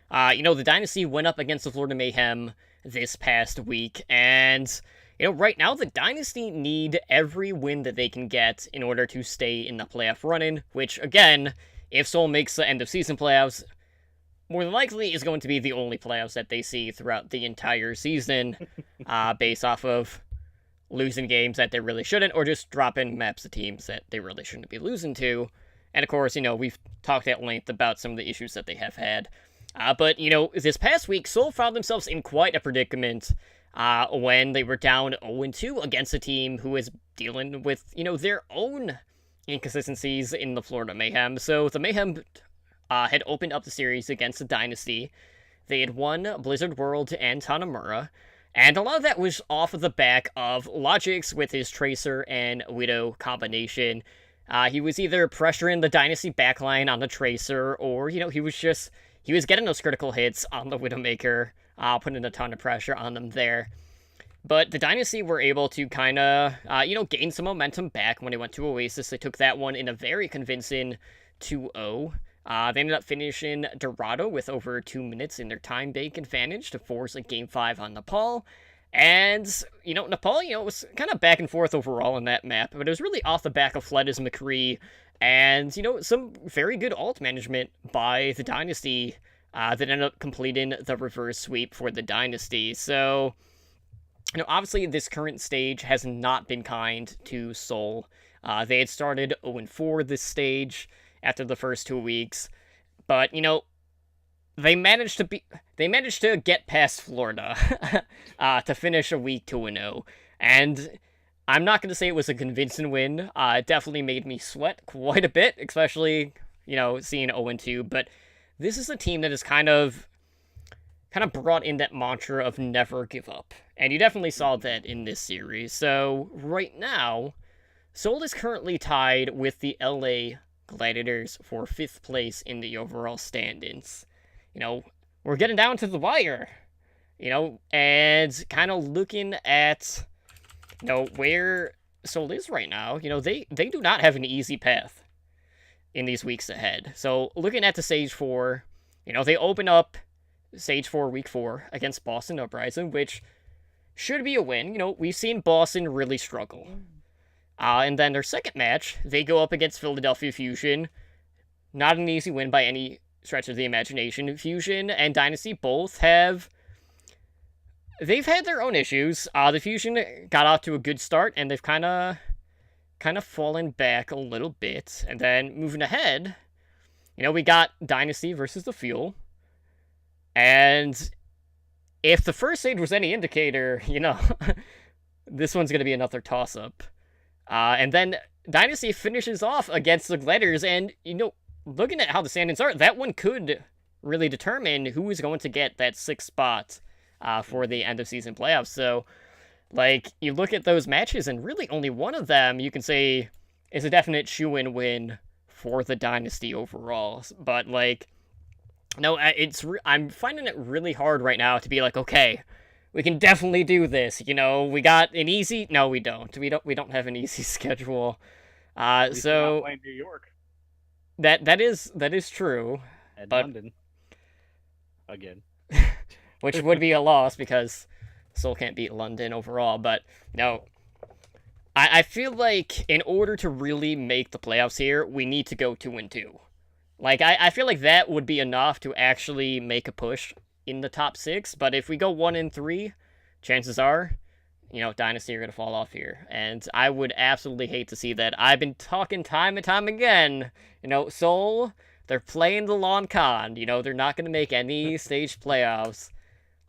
the Dynasty went up against the Florida Mayhem this past week, and right now the Dynasty need every win that they can get in order to stay in the playoff running, which, again, if Seoul makes the end of season playoffs, more than likely is going to be the only playoffs that they see throughout the entire season, based off of losing games that they really shouldn't, or just dropping maps to teams that they really shouldn't be losing to. And of course, we've talked at length about some of the issues that they have had. But, this past week, Seoul found themselves in quite a predicament when they were down 0-2 against a team who is dealing with, their own inconsistencies in the Florida Mayhem. So the Mayhem had opened up the series against the Dynasty. They had won Blizzard World and Tanamura, and a lot of that was off of the back of Logix with his Tracer and Widow combination. He was either pressuring the Dynasty backline on the Tracer, or, he was getting those critical hits on the Widowmaker, putting a ton of pressure on them there. But the Dynasty were able to kind of, gain some momentum back when they went to Oasis. They took that one in a very convincing 2-0. They ended up finishing Dorado with over 2 minutes in their time bank advantage to force a Game 5 on Nepal. And, Nepal, was kind of back and forth overall in that map, but it was really off the back of Fled as McCree and, some very good ult management by the Dynasty that ended up completing the reverse sweep for the Dynasty. So, obviously this current stage has not been kind to Seoul. They had started 0-4 this stage after the first 2 weeks, but they managed to get past Florida to finish a week 2-0, and I'm not going to say it was a convincing win. It definitely made me sweat quite a bit, especially seeing 0-2. But this is a team that is kind of brought in that mantra of never give up, and you definitely saw that in this series. So right now, Seoul is currently tied with the LA Gladiators for 5th place in the overall standings. We're getting down to the wire, and kind of looking at, where Seoul is right now. They do not have an easy path in these weeks ahead. So looking at the Stage 4, they open up Stage 4 Week 4 against Boston Uprising, which should be a win. We've seen Boston really struggle. And then their second match, they go up against Philadelphia Fusion. Not an easy win by any stretch of the imagination. Fusion and Dynasty both they've had their own issues. The Fusion got off to a good start, and they've kind of fallen back a little bit. And then moving ahead, we got Dynasty versus the Fuel. And if the first stage was any indicator, this one's going to be another toss-up. And then Dynasty finishes off against the Gladiators, and, looking at how the standings are, that one could really determine who is going to get that 6th spot for the end-of-season playoffs. So, you look at those matches, and really only one of them, you can say, is a definite shoo-in win for the Dynasty overall. But, no, I'm finding it really hard right now to be like, okay, we can definitely do this. We got an easy. No, we don't. We don't have an easy schedule. So playing New York. That is true. And but, London. Again. Which would be a loss because Seoul can't beat London overall. But no, I feel like in order to really make the playoffs here, we need to go 2-2. I feel like that would be enough to actually make a push in the top 6, but if we go 1-3, chances are, Dynasty are going to fall off here, and I would absolutely hate to see that. I've been talking time and time again, Seoul, they're playing the long con, they're not going to make any stage playoffs.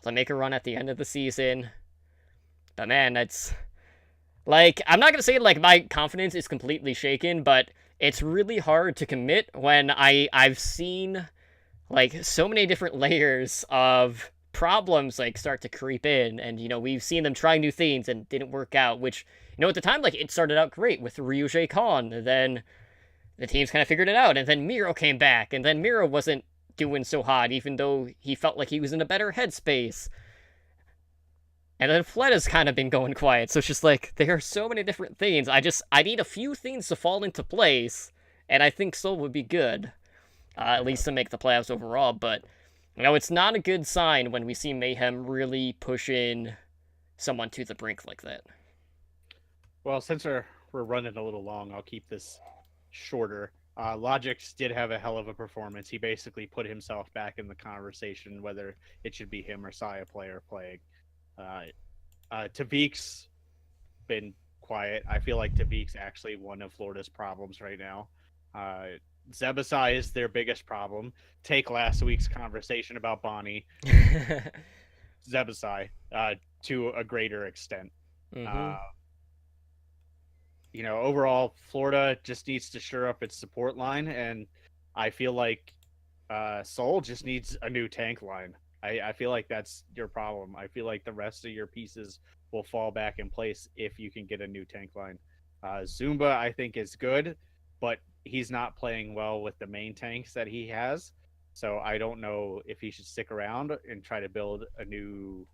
They'll make a run at the end of the season, but man, that's, I'm not going to say, my confidence is completely shaken, but it's really hard to commit when I've seen so many different layers of problems start to creep in, and we've seen them try new things and didn't work out, which at the time it started out great with Ryujie Khan, and then the teams kind of figured it out, and then Miro came back, and then Miro wasn't doing so hot even though he felt like he was in a better headspace, and then Fled has kind of been going quiet. So it's just there are so many different things. I need a few things to fall into place, and I think Seoul would be good. At least to make the playoffs overall, but, it's not a good sign when we see Mayhem really pushing someone to the brink like that. Well, since we're running a little long, I'll keep this shorter. Logix did have a hell of a performance. He basically put himself back in the conversation, whether it should be him or Saya player playing. Tavik's been quiet. I feel like Tavik's actually one of Florida's problems right now. Zebasai is their biggest problem. Take last week's conversation about Bonnie. Zebasai, to a greater extent. Mm-hmm. Overall, Florida just needs to shore up its support line, and I feel like Seoul just needs a new tank line. I feel like that's your problem. I feel like the rest of your pieces will fall back in place if you can get a new tank line. Zumba, I think, is good, but he's not playing well with the main tanks that he has. So I don't know if he should stick around and try to build a new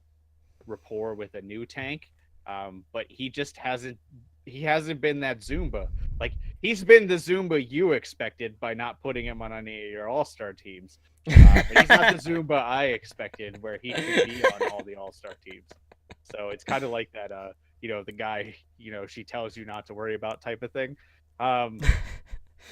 rapport with a new tank. But he just hasn't been that Zumba. he's been the Zumba you expected by not putting him on any of your All-Star teams. But he's not the Zumba I expected, where he could be on all the All-Star teams. So it's kind of like that, the guy, she tells you not to worry about type of thing.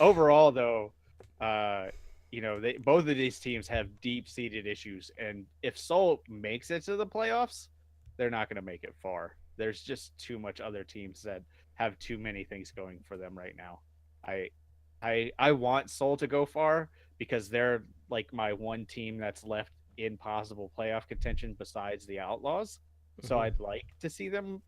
Overall, though, both of these teams have deep-seated issues, and if Seoul makes it to the playoffs, they're not going to make it far. There's just too much other teams that have too many things going for them right now. I want Seoul to go far because they're like my one team that's left in possible playoff contention besides the Outlaws. So I'd like to see them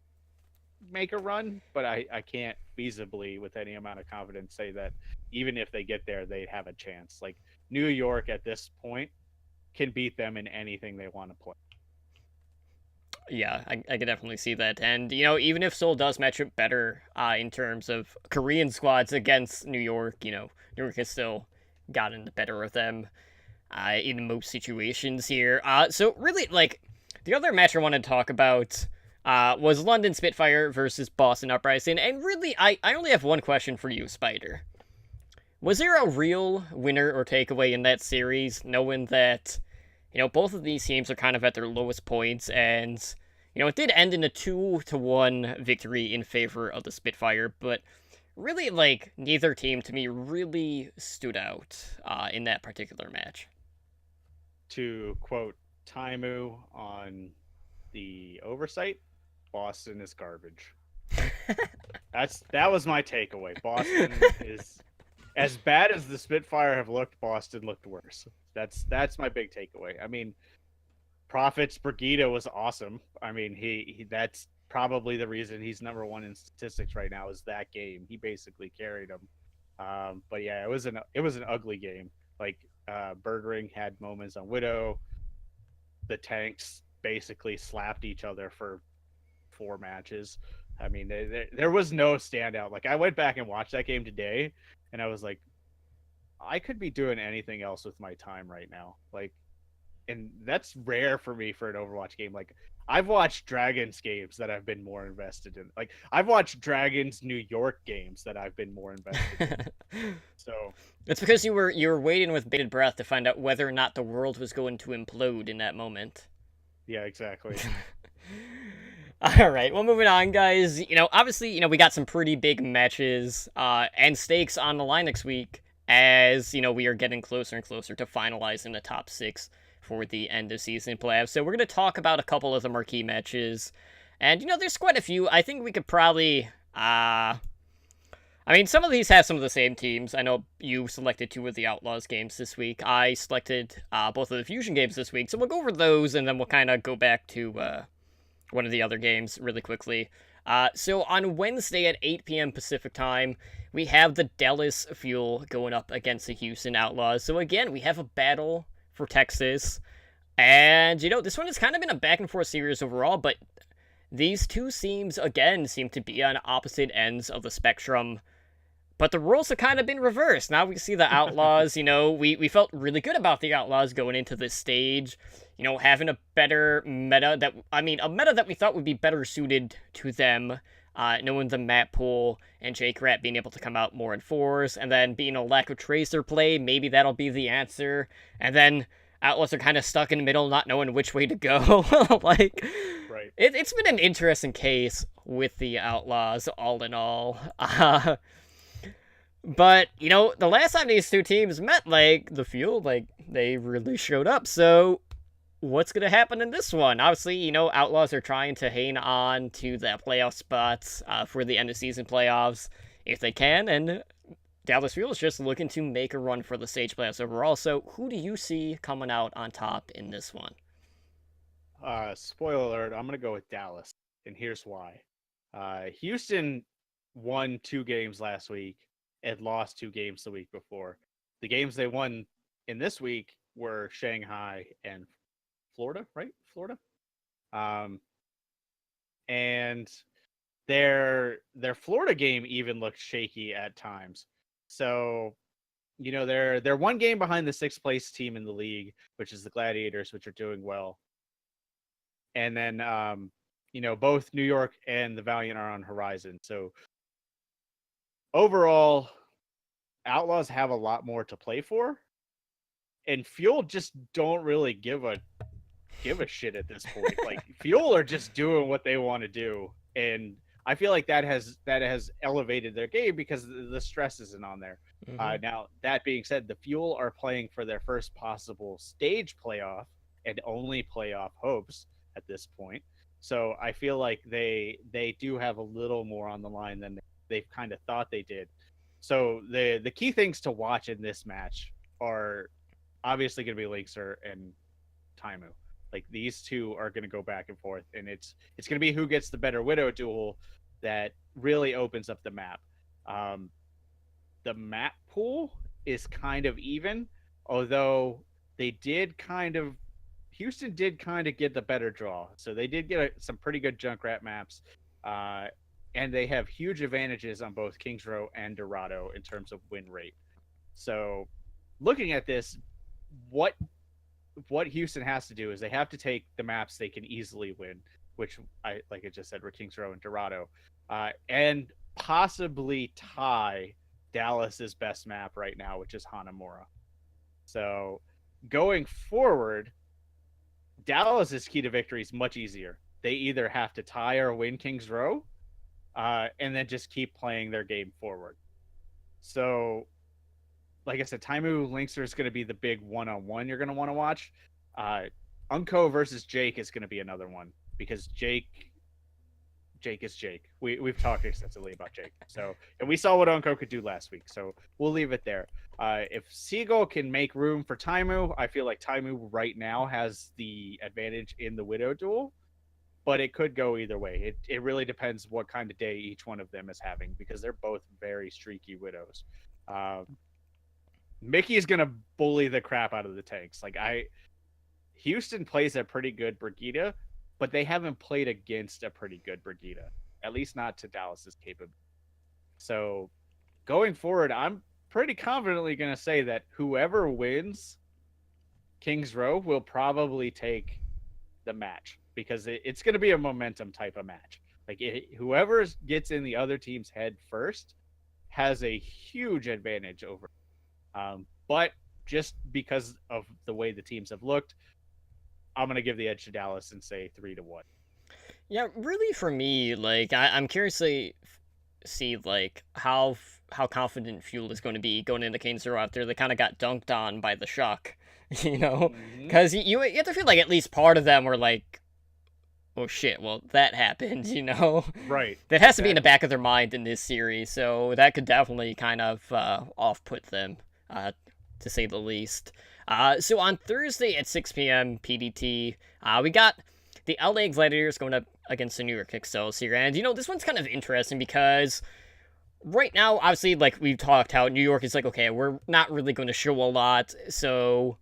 make a run, but I can't feasibly, with any amount of confidence, say that even if they get there, they have a chance. Like New York at this point can beat them in anything they want to play. Yeah, I can definitely see that. And, even if Seoul does match up better in terms of Korean squads against New York, New York has still gotten the better of them in most situations here. So, really, like, the other match I wanted to talk about was London Spitfire versus Boston Uprising. And really, I only have one question for you, Spider. Was there a real winner or takeaway in that series, knowing that both of these teams are kind of at their lowest points, and it did end in a 2-1 victory in favor of the Spitfire, but really, like, neither team to me really stood out in that particular match. To quote Taimu on the oversight, Boston is garbage. That was my takeaway. Boston is as bad as the Spitfire have looked. Boston looked worse. That's my big takeaway. I mean, Profits Brigida was awesome. I mean, he that's probably the reason he's number one in statistics right now is that game. He basically carried him. But yeah, it was an ugly game. Like Birdring had moments on Widow. The tanks basically slapped each other for 4 matches. I mean, there was no standout. Like I went back and watched that game today, and I was like, I could be doing anything else with my time right now. Like, and that's rare for me for an Overwatch game. Like, I've watched Dragons games that I've been more invested in. Like, I've watched Dragons New York games that I've been more invested in. So it's because you were waiting with bated breath to find out whether or not the world was going to implode in that moment. Yeah, exactly. All right, well, moving on, guys. Obviously, we got some pretty big matches and stakes on the line next week as, we are getting closer and closer to finalizing the top 6 for the end of season playoffs. So we're going to talk about a couple of the marquee matches. And, there's quite a few. I think we could probably... some of these have some of the same teams. I know you selected 2 of the Outlaws games this week. I selected both of the Fusion games this week. So we'll go over those, and then we'll kind of go back to one of the other games really quickly. So on Wednesday at 8 p.m. Pacific time, we have the Dallas Fuel going up against the Houston Outlaws. So again, we have a battle for Texas. And, this one has kind of been a back-and-forth series overall, but these two teams, again, seem to be on opposite ends of the spectrum. But the roles have kind of been reversed. Now we see the Outlaws, we felt really good about the Outlaws going into this stage, having a better meta a meta that we thought would be better suited to them, knowing the map pool and J-Rat being able to come out more in 4s, and then being a lack of Tracer play, maybe that'll be the answer. And then Outlaws are kind of stuck in the middle, not knowing which way to go. Like, right. It's been an interesting case with the Outlaws, all in all. But, the last time these two teams met, like, the Fuel, like, they really showed up. So, what's going to happen in this one? Obviously, Outlaws are trying to hang on to that playoff spots for the end of season playoffs if they can. And Dallas Fuel is just looking to make a run for the stage playoffs overall. So, who do you see coming out on top in this one? Spoiler alert, I'm going to go with Dallas. And here's why. Houston won 2 games last week and lost 2 games the week before. The games they won in this week were Shanghai and Florida, right? Florida. And their Florida game even looked shaky at times. So, they're 1 game behind the 6th place team in the league, which is the Gladiators, which are doing well. And then, both New York and the Valiant are on horizon. So overall, Outlaws have a lot more to play for, and Fuel just don't really give a shit at this point. Like Fuel are just doing what they want to do, and I feel like that has elevated their game because the stress isn't on there. Mm-hmm. Now that being said, the Fuel are playing for their first possible stage playoff and only playoff hopes at this point. So I feel like they do have a little more on the line than they've kind of thought they did. So the key things to watch in this match are obviously going to be Linkser and Taimu. Like these two are going to go back and forth, and it's going to be who gets the better Widow duel that really opens up the map. The map pool is kind of even, although they did kind of Houston did kind of get the better draw, so they did get some pretty good Junkrat maps, and they have huge advantages on both Kings Row and Dorado in terms of win rate. So, looking at this, what Houston has to do is they have to take the maps they can easily win, which I just said were Kings Row and Dorado, and possibly tie Dallas's best map right now, which is Hanamura. So going forward, Dallas's key to victory is much easier. They either have to tie or win Kings Row, and then just keep playing their game forward. So, like I said, Taimu Linkser is going to be the big one-on-one you're going to want to watch. Unco versus Jake is going to be another one because Jake is Jake. We've talked extensively about Jake. So, and we saw what Unco could do last week. So we'll leave it there. If Seagull can make room for Taimu, I feel like Taimu right now has the advantage in the Widow duel, but it could go either way. It really depends what kind of day each one of them is having because they're both very streaky Widows. Mickey is gonna bully the crap out of the tanks. Houston plays a pretty good Brigida, but they haven't played against a pretty good Brigida, at least not to Dallas's capability. So going forward, I'm pretty confidently going to say that whoever wins Kings Row will probably take the match because it's going to be a momentum type of match. Whoever gets in the other team's head first has a huge advantage over. But just because of the way the teams have looked, I'm going to give the edge to Dallas and say 3-1. Yeah, really for me, I'm curious to see how confident Fuel is going to be going into Kings Row after they kind of got dunked on by the Shock, because you have to feel like at least part of them were like, oh shit, well that happened, Right. That has to be in the back of their mind in this series, so that could definitely kind of off-put them, to say the least. So on Thursday at 6 p.m. PDT, we got the LA Gladiators going up against the New York Excelsior, and this one's kind of interesting because right now, obviously, like we've talked how New York is like, okay, we're not really going to show a lot, so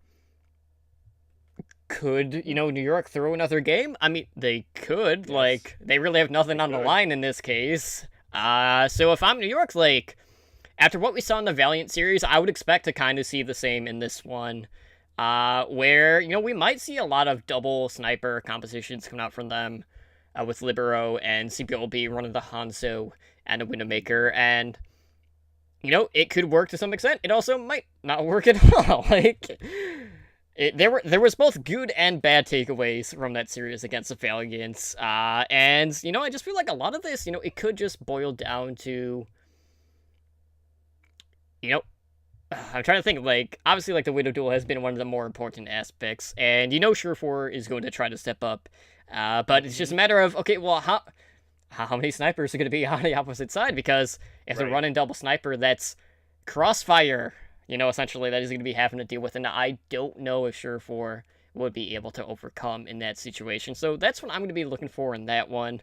could, New York throw another game? I mean, they could, Yes. They really have nothing on the line in this case. So if I'm New York, after what we saw in the Valiant series, I would expect to kind of see the same in this one, where, we might see a lot of double sniper compositions coming out from them, with Libero and CPLB running the Hanzo and a Widowmaker, and, it could work to some extent. It also might not work at all. There was both good and bad takeaways from that series against the Valiants, and, I just feel like a lot of this, it could just boil down to, I'm trying to think, obviously, the Widow Duel has been one of the more important aspects, and Surefour is going to try to step up, but it's just a matter of, okay, well, how many snipers are going to be on the opposite side, because if they're running double sniper, that's crossfire, essentially, that is going to be having to deal with, and I don't know if Surefour would be able to overcome in that situation, so that's what I'm going to be looking for in that one.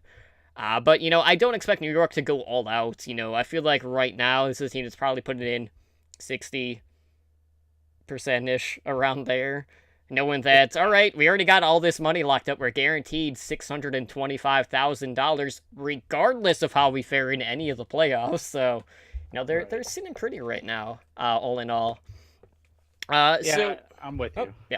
But, I don't expect New York to go all out. I feel like right now this is a team that's probably putting in 60%-ish around there. Knowing that, all right, we already got all this money locked up. We're guaranteed $625,000 regardless of how we fare in any of the playoffs. So, they're sitting pretty right now, all in all. Yeah, I'm with you. Yeah.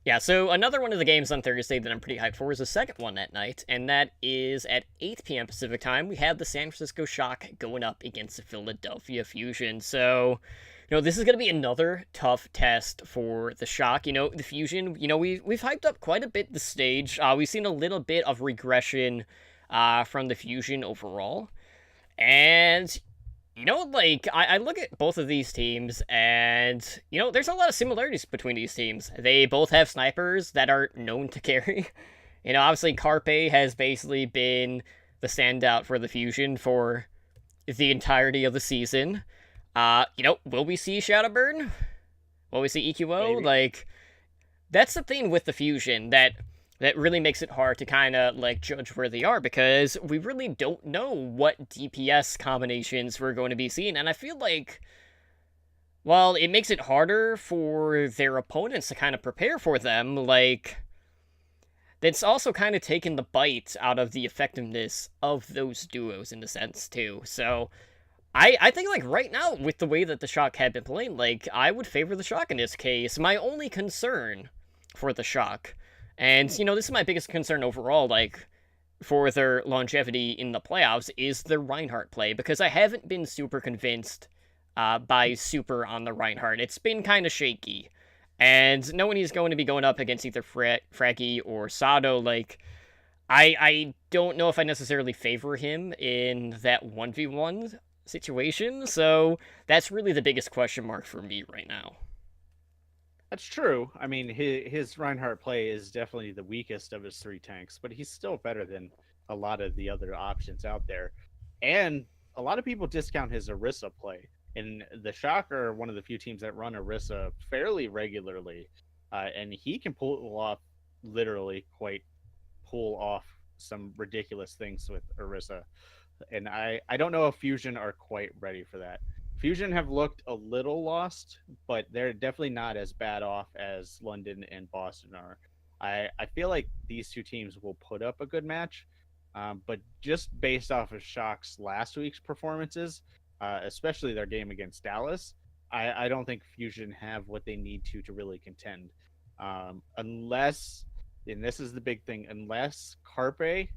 Yeah, so another one of the games on Thursday that I'm pretty hyped for is the second one that night, and that is at 8 p.m. Pacific time. We have the San Francisco Shock going up against the Philadelphia Fusion. So, this is going to be another tough test for the Shock. The Fusion, we've hyped up quite a bit the stage. We've seen a little bit of regression from the Fusion overall. And I look at both of these teams, and, there's a lot of similarities between these teams. They both have snipers that are known to carry. Obviously, Carpe has basically been the standout for the Fusion for the entirety of the season. Will we see Shadowburn? Will we see EQO? Maybe. That's the thing with the Fusion that really makes it hard to kind of judge where they are, because we really don't know what DPS combinations we're going to be seeing. And I feel like, well, it makes it harder for their opponents to kind of prepare for them. That's also kind of taken the bite out of the effectiveness of those duos in a sense too. So I think right now, with the way that the Shock had been playing, I would favor the Shock in this case. My only concern for the Shock, and, this is my biggest concern overall, for their longevity in the playoffs, is the Reinhardt play, because I haven't been super convinced by Super on the Reinhardt. It's been kind of shaky. And knowing he's going to be going up against either Fraggy or Sado, I don't know if I necessarily favor him in that 1v1 situation, so that's really the biggest question mark for me right now. That's true. I mean, his Reinhardt play is definitely the weakest of his three tanks, but he's still better than a lot of the other options out there. And a lot of people discount his Orisa play. And the Shock are one of the few teams that run Orisa fairly regularly. And he can pull off some ridiculous things with Orisa. And I don't know if Fusion are quite ready for that. Fusion have looked a little lost, but they're definitely not as bad off as London and Boston are. I feel like these two teams will put up a good match, but just based off of Shock's last week's performances, especially their game against Dallas, I don't think Fusion have what they need to really contend. Unless, and this is the big thing, unless Carpe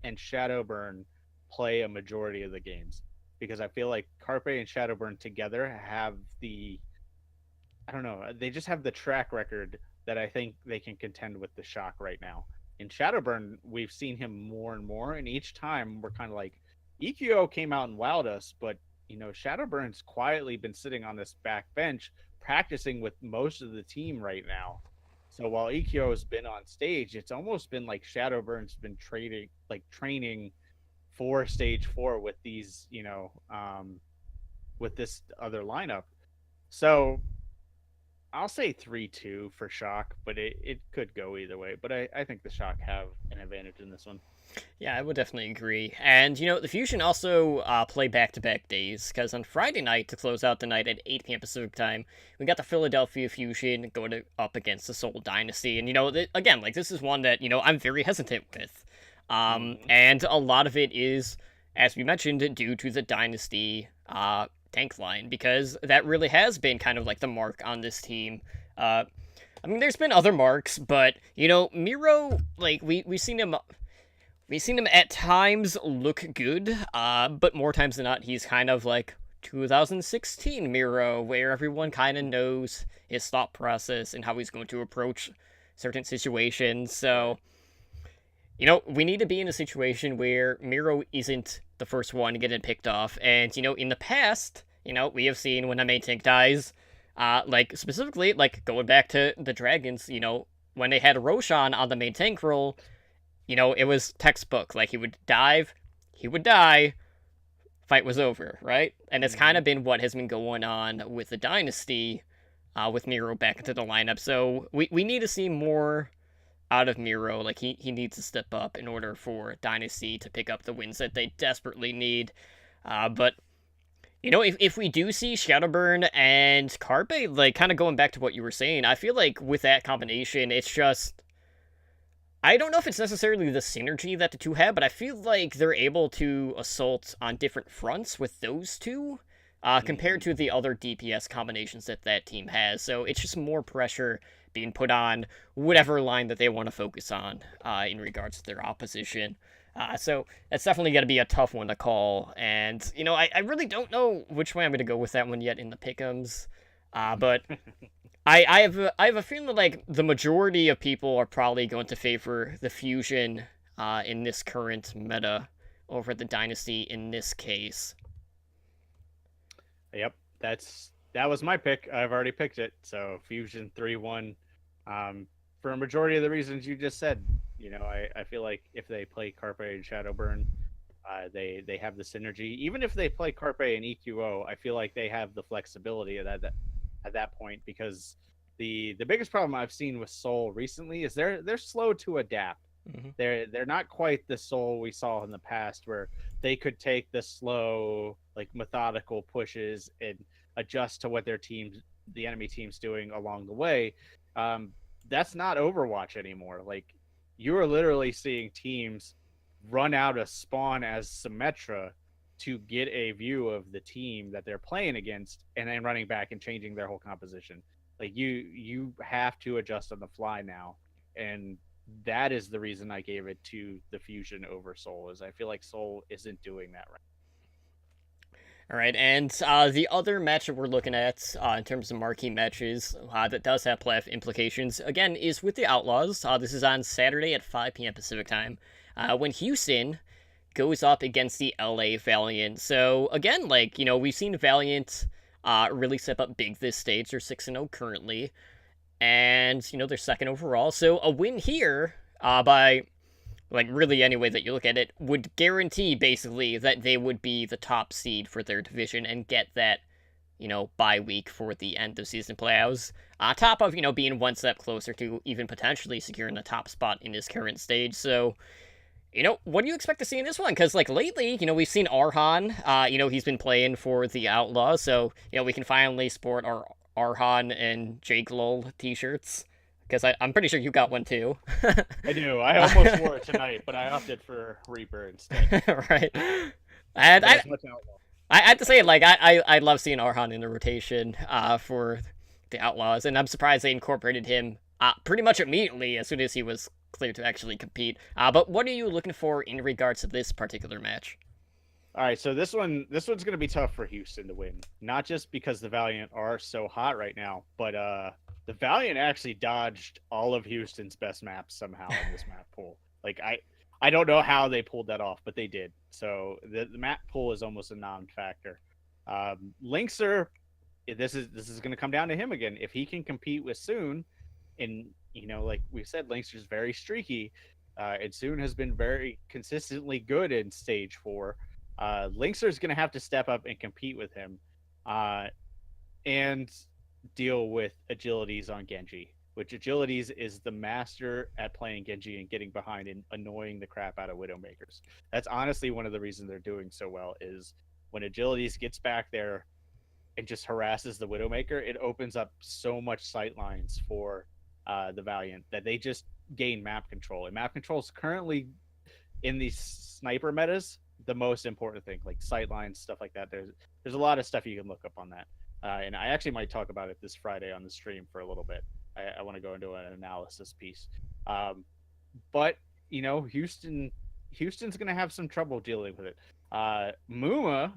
and Shadowburn play a majority of the games. Because I feel like Carpe and Shadowburn together have they just have the track record that I think they can contend with the Shock right now. In Shadowburn, we've seen him more and more, and each time we're kind of like, EQO came out and wowed us, but, Shadowburn's quietly been sitting on this back bench practicing with most of the team right now. So while EQO has been on stage, it's almost been like Shadowburn's been training for stage 4 with these, with this other lineup. So I'll say 3-2 for Shock, but it could go either way. But I think the Shock have an advantage in this one. Yeah, I would definitely agree. And, the Fusion also play back-to-back days, because on Friday night, to close out the night at 8 p.m. Pacific time, we got the Philadelphia Fusion going up against the Seoul Dynasty. And, again, this is one that, I'm very hesitant with. And a lot of it is, as we mentioned, due to the Dynasty tank line, because that really has been kind of the mark on this team. There's been other marks, but, Miro, we've seen him at times look good, but more times than not, he's kind of 2016 Miro, where everyone kind of knows his thought process and how he's going to approach certain situations. So, we need to be in a situation where Miro isn't the first one getting picked off. And, in the past, we have seen when a main tank dies, specifically, going back to the Dragons, when they had Roshan on the main tank role, it was textbook. He would dive, he would die, fight was over, right? And it's kind of been what has been going on with the Dynasty, with Miro back into the lineup. So we need to see more out of Miro. He needs to step up in order for Dynasty to pick up the wins that they desperately need. But, if we do see Shadowburn and Carpe, kind of going back to what you were saying, I feel like with that combination, it's just, I don't know if it's necessarily the synergy that the two have, but I feel like they're able to assault on different fronts with those two. compared to the other DPS combinations that that team has. So it's just more pressure being put on whatever line that they want to focus on in regards to their opposition. So that's definitely going to be a tough one to call. And, I really don't know which way I'm going to go with that one yet in the pick'ems. But I have a feeling like the majority of people are probably going to favor the Fusion in this current meta over the Dynasty in this case. Yep, that was my pick. I've already picked it. So Fusion 3-1. For a majority of the reasons you just said. I feel like if they play Carpe and Shadowburn, they have the synergy. Even if they play Carpe and EQO, I feel like they have the flexibility at that point, because the biggest problem I've seen with Soul recently is they're slow to adapt. Mm-hmm. They're not quite the Soul we saw in the past, where they could take the slow, like, methodical pushes and adjust to what the enemy team's doing along the way. That's not Overwatch anymore. Like, you are literally seeing teams run out of spawn as Symmetra to get a view of the team that they're playing against, and then running back and changing their whole composition. Like, you have to adjust on the fly now, and that is the reason I gave it to the Fusion over Soul, is I feel like Soul isn't doing that right. All right, and the other match that we're looking at in terms of marquee matches that does have playoff implications, again, is with the Outlaws. This is on Saturday at 5 p.m. Pacific time, when Houston goes up against the LA Valiant. So, again, we've seen Valiant really step up big this stage. They're 6-0 currently, and, they're second overall. So a win here by... really any way that you look at it, would guarantee basically that they would be the top seed for their division and get that, bye week for the end of season playoffs. On top of, being one step closer to even potentially securing the top spot in this current stage. So, what do you expect to see in this one? Because, lately, we've seen Arhan, he's been playing for the Outlaws. So, we can finally sport our Arhan and Jake Lowell t-shirts. Because I'm pretty sure you got one too. I do. I almost wore it tonight, but I opted for Reaper instead. Right. And I have to say, I love seeing Arhan in the rotation for the Outlaws, and I'm surprised they incorporated him pretty much immediately as soon as he was cleared to actually compete. But what are you looking for in regards to this particular match? All right, so this one's going to be tough for Houston to win, not just because the Valiant are so hot right now, but the Valiant actually dodged all of Houston's best maps somehow in this map pool. Like, I don't know how they pulled that off, but they did. So the map pool is almost a non-factor. Linkser, this is going to come down to him again. If he can compete with Soon, and like we said, Linkser's very streaky, and Soon has been very consistently good in stage 4. Linkser's going to have to step up and compete with him, and deal with Agilities on Genji, which Agilities is the master at playing Genji and getting behind and annoying the crap out of Widowmakers. That's honestly one of the reasons they're doing so well, is when Agilities gets back there and just harasses the Widowmaker, it opens up so much sightlines for the Valiant that they just gain map control. And map control is currently, in these sniper metas, the most important thing, like sightlines, stuff like that. There's a lot of stuff you can look up on that. And I actually might talk about it this Friday on the stream for a little bit. I want to go into an analysis piece. But, Houston's going to have some trouble dealing with it. Muma,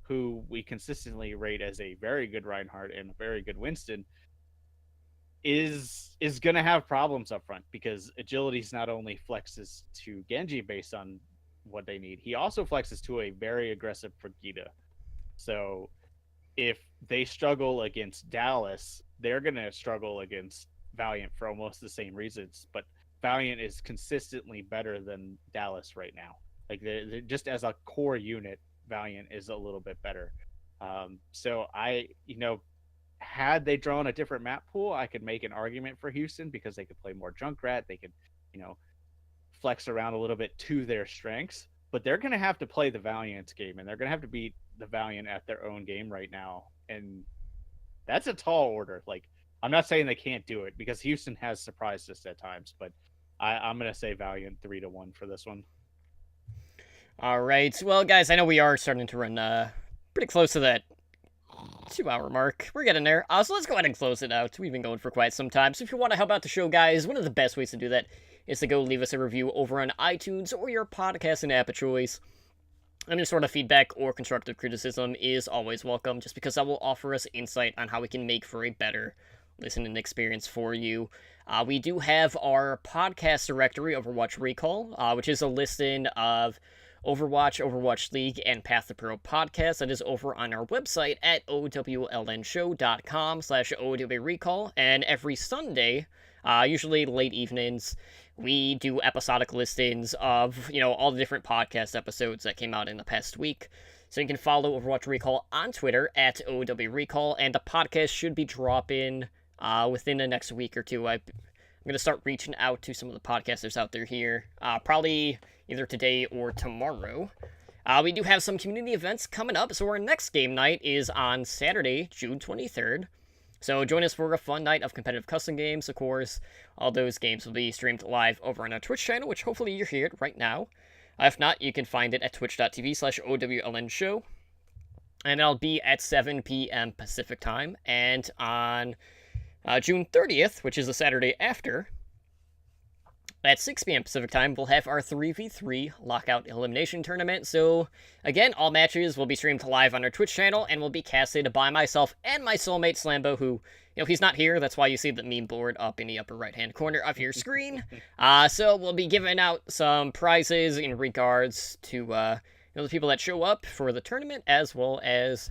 who we consistently rate as a very good Reinhardt and a very good Winston, is going to have problems up front, because Agilities not only flexes to Genji based on what they need, he also flexes to a very aggressive Brigida. So if they struggle against Dallas, they're going to struggle against Valiant for almost the same reasons. But Valiant is consistently better than Dallas right now. Like, they're just as a core unit, Valiant is a little bit better. So had they drawn a different map pool, I could make an argument for Houston, because they could play more Junkrat. They could, flex around a little bit to their strengths. But they're going to have to play the Valiant's game, and they're going to have to beat the Valiant at their own game right now. And that's a tall order. Like, I'm not saying they can't do it, because Houston has surprised us at times, but I'm going to say Valiant 3-1 for this one. All right. Well, guys, I know we are starting to run pretty close to that 2-hour mark. We're getting there. So let's go ahead and close it out. We've been going for quite some time. So if you want to help out the show, guys, one of the best ways to do that is to go leave us a review over on iTunes or your podcasting app of choice. Any sort of feedback or constructive criticism is always welcome, just because that will offer us insight on how we can make for a better listening experience for you. We do have our podcast directory, Overwatch Recall, which is a listing of Overwatch, Overwatch League, and Path to Pro podcasts. That is over on our website at owlnshow.com/OWRecall. And every Sunday, usually late evenings, we do episodic listings of, all the different podcast episodes that came out in the past week. So you can follow Overwatch Recall on Twitter at OWRecall, and the podcast should be dropping within the next week or two. I'm going to start reaching out to some of the podcasters out there here, probably either today or tomorrow. We do have some community events coming up, so our next game night is on Saturday, June 23rd. So join us for a fun night of competitive custom games, of course. All those games will be streamed live over on our Twitch channel, which hopefully you're here right now. If not, you can find it at twitch.tv/OWLNshow. And it'll be at 7 p.m. Pacific time. And on June 30th, which is the Saturday after, at 6 p.m. Pacific time, we'll have our 3v3 Lockout Elimination Tournament. So, again, all matches will be streamed live on our Twitch channel and will be casted by myself and my soulmate Slambo, who, he's not here. That's why you see the meme board up in the upper right-hand corner of your screen. So we'll be giving out some prizes in regards to, the people that show up for the tournament, as well as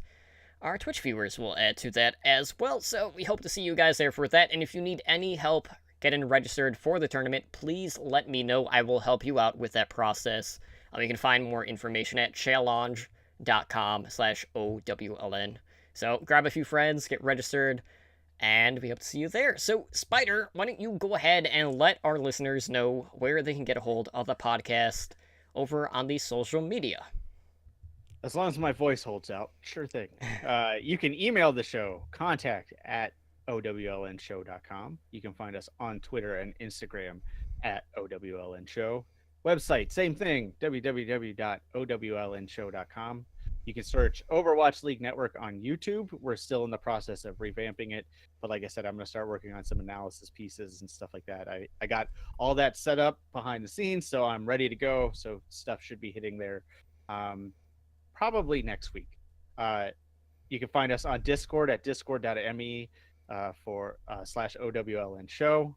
our Twitch viewers will add to that as well. So we hope to see you guys there for that. And if you need any help getting registered for the tournament, please let me know. I will help you out with that process. You can find more information at challenge.com/OWLN. So grab a few friends, get registered, and we hope to see you there. So, Spider, why don't you go ahead and let our listeners know where they can get a hold of the podcast over on the social media. As long as my voice holds out, sure thing. You can email the show, contact@owlnshow.com. You can find us on Twitter and Instagram at @OWLNshow. Website, same thing, www.owlnshow.com. You can search Overwatch League Network on YouTube. We're still in the process of revamping it, but like I said, I'm going to start working on some analysis pieces and stuff like that. I got all that set up behind the scenes, so I'm ready to go. So stuff should be hitting there probably next week. You can find us on Discord at discord.me for /OWLNshow.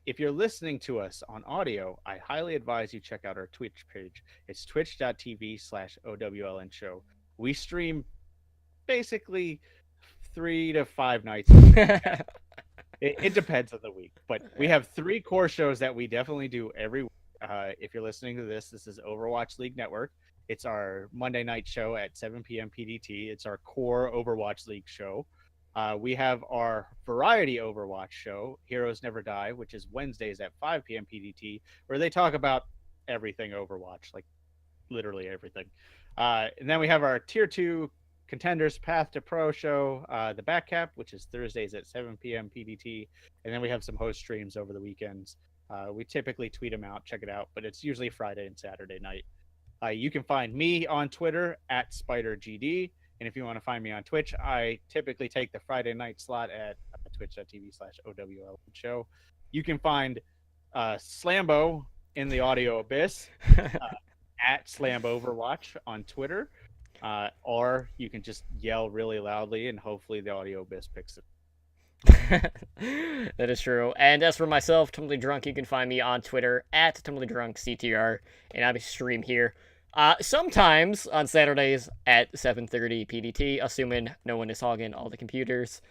If you're listening to us on audio, I highly advise you check out our Twitch page. It's twitch.tv/OWLNshow. We stream basically 3 to 5 nights a week. It depends on the week, but we have 3 core shows that we definitely do every week. If you're listening to this is Overwatch League Network. It's our Monday night show at 7 p.m. PDT. It's our core Overwatch League show. We have our variety Overwatch show, Heroes Never Die, which is Wednesdays at 5 p.m. PDT, where they talk about everything Overwatch, like literally everything. And then we have our Tier 2 Contenders Path to Pro show, the Back Cap, which is Thursdays at 7 p.m. PDT. And then we have some host streams over the weekends. We typically tweet them out, check it out, but it's usually Friday and Saturday night. You can find me on Twitter at SpiderGD. And if you want to find me on Twitch, I typically take the Friday night slot at twitch.tv/OWLNshow. You can find Slambo in the audio abyss at SlamboVerwatch on Twitter. Or you can just yell really loudly and hopefully the audio abyss picks it. That is true. And as for myself, Tumbly Drunk, you can find me on Twitter at TumblyDrunkCTR, and I stream here sometimes on Saturdays at 7:30 PDT, assuming no one is hogging all the computers.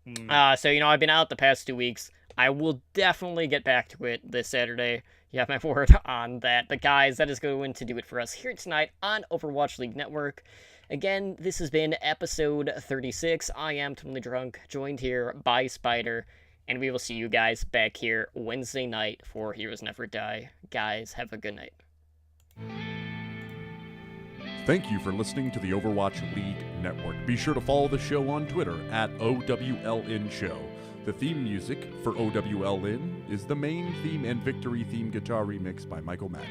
So, I've been out the past 2 weeks. I will definitely get back to it this Saturday. You have my word on that. But guys, that is going to do it for us here tonight on Overwatch League Network. Again, this has been episode 36. I am Tumbly Drunk, joined here by Spider, and we will see you guys back here Wednesday night for Heroes Never Die. Guys, have a good night. Thank you for listening to the Overwatch League Network. Be sure to follow the show on Twitter at OWLNshow. The theme music for OWLN is the main theme and victory theme guitar remix by Michael Mack.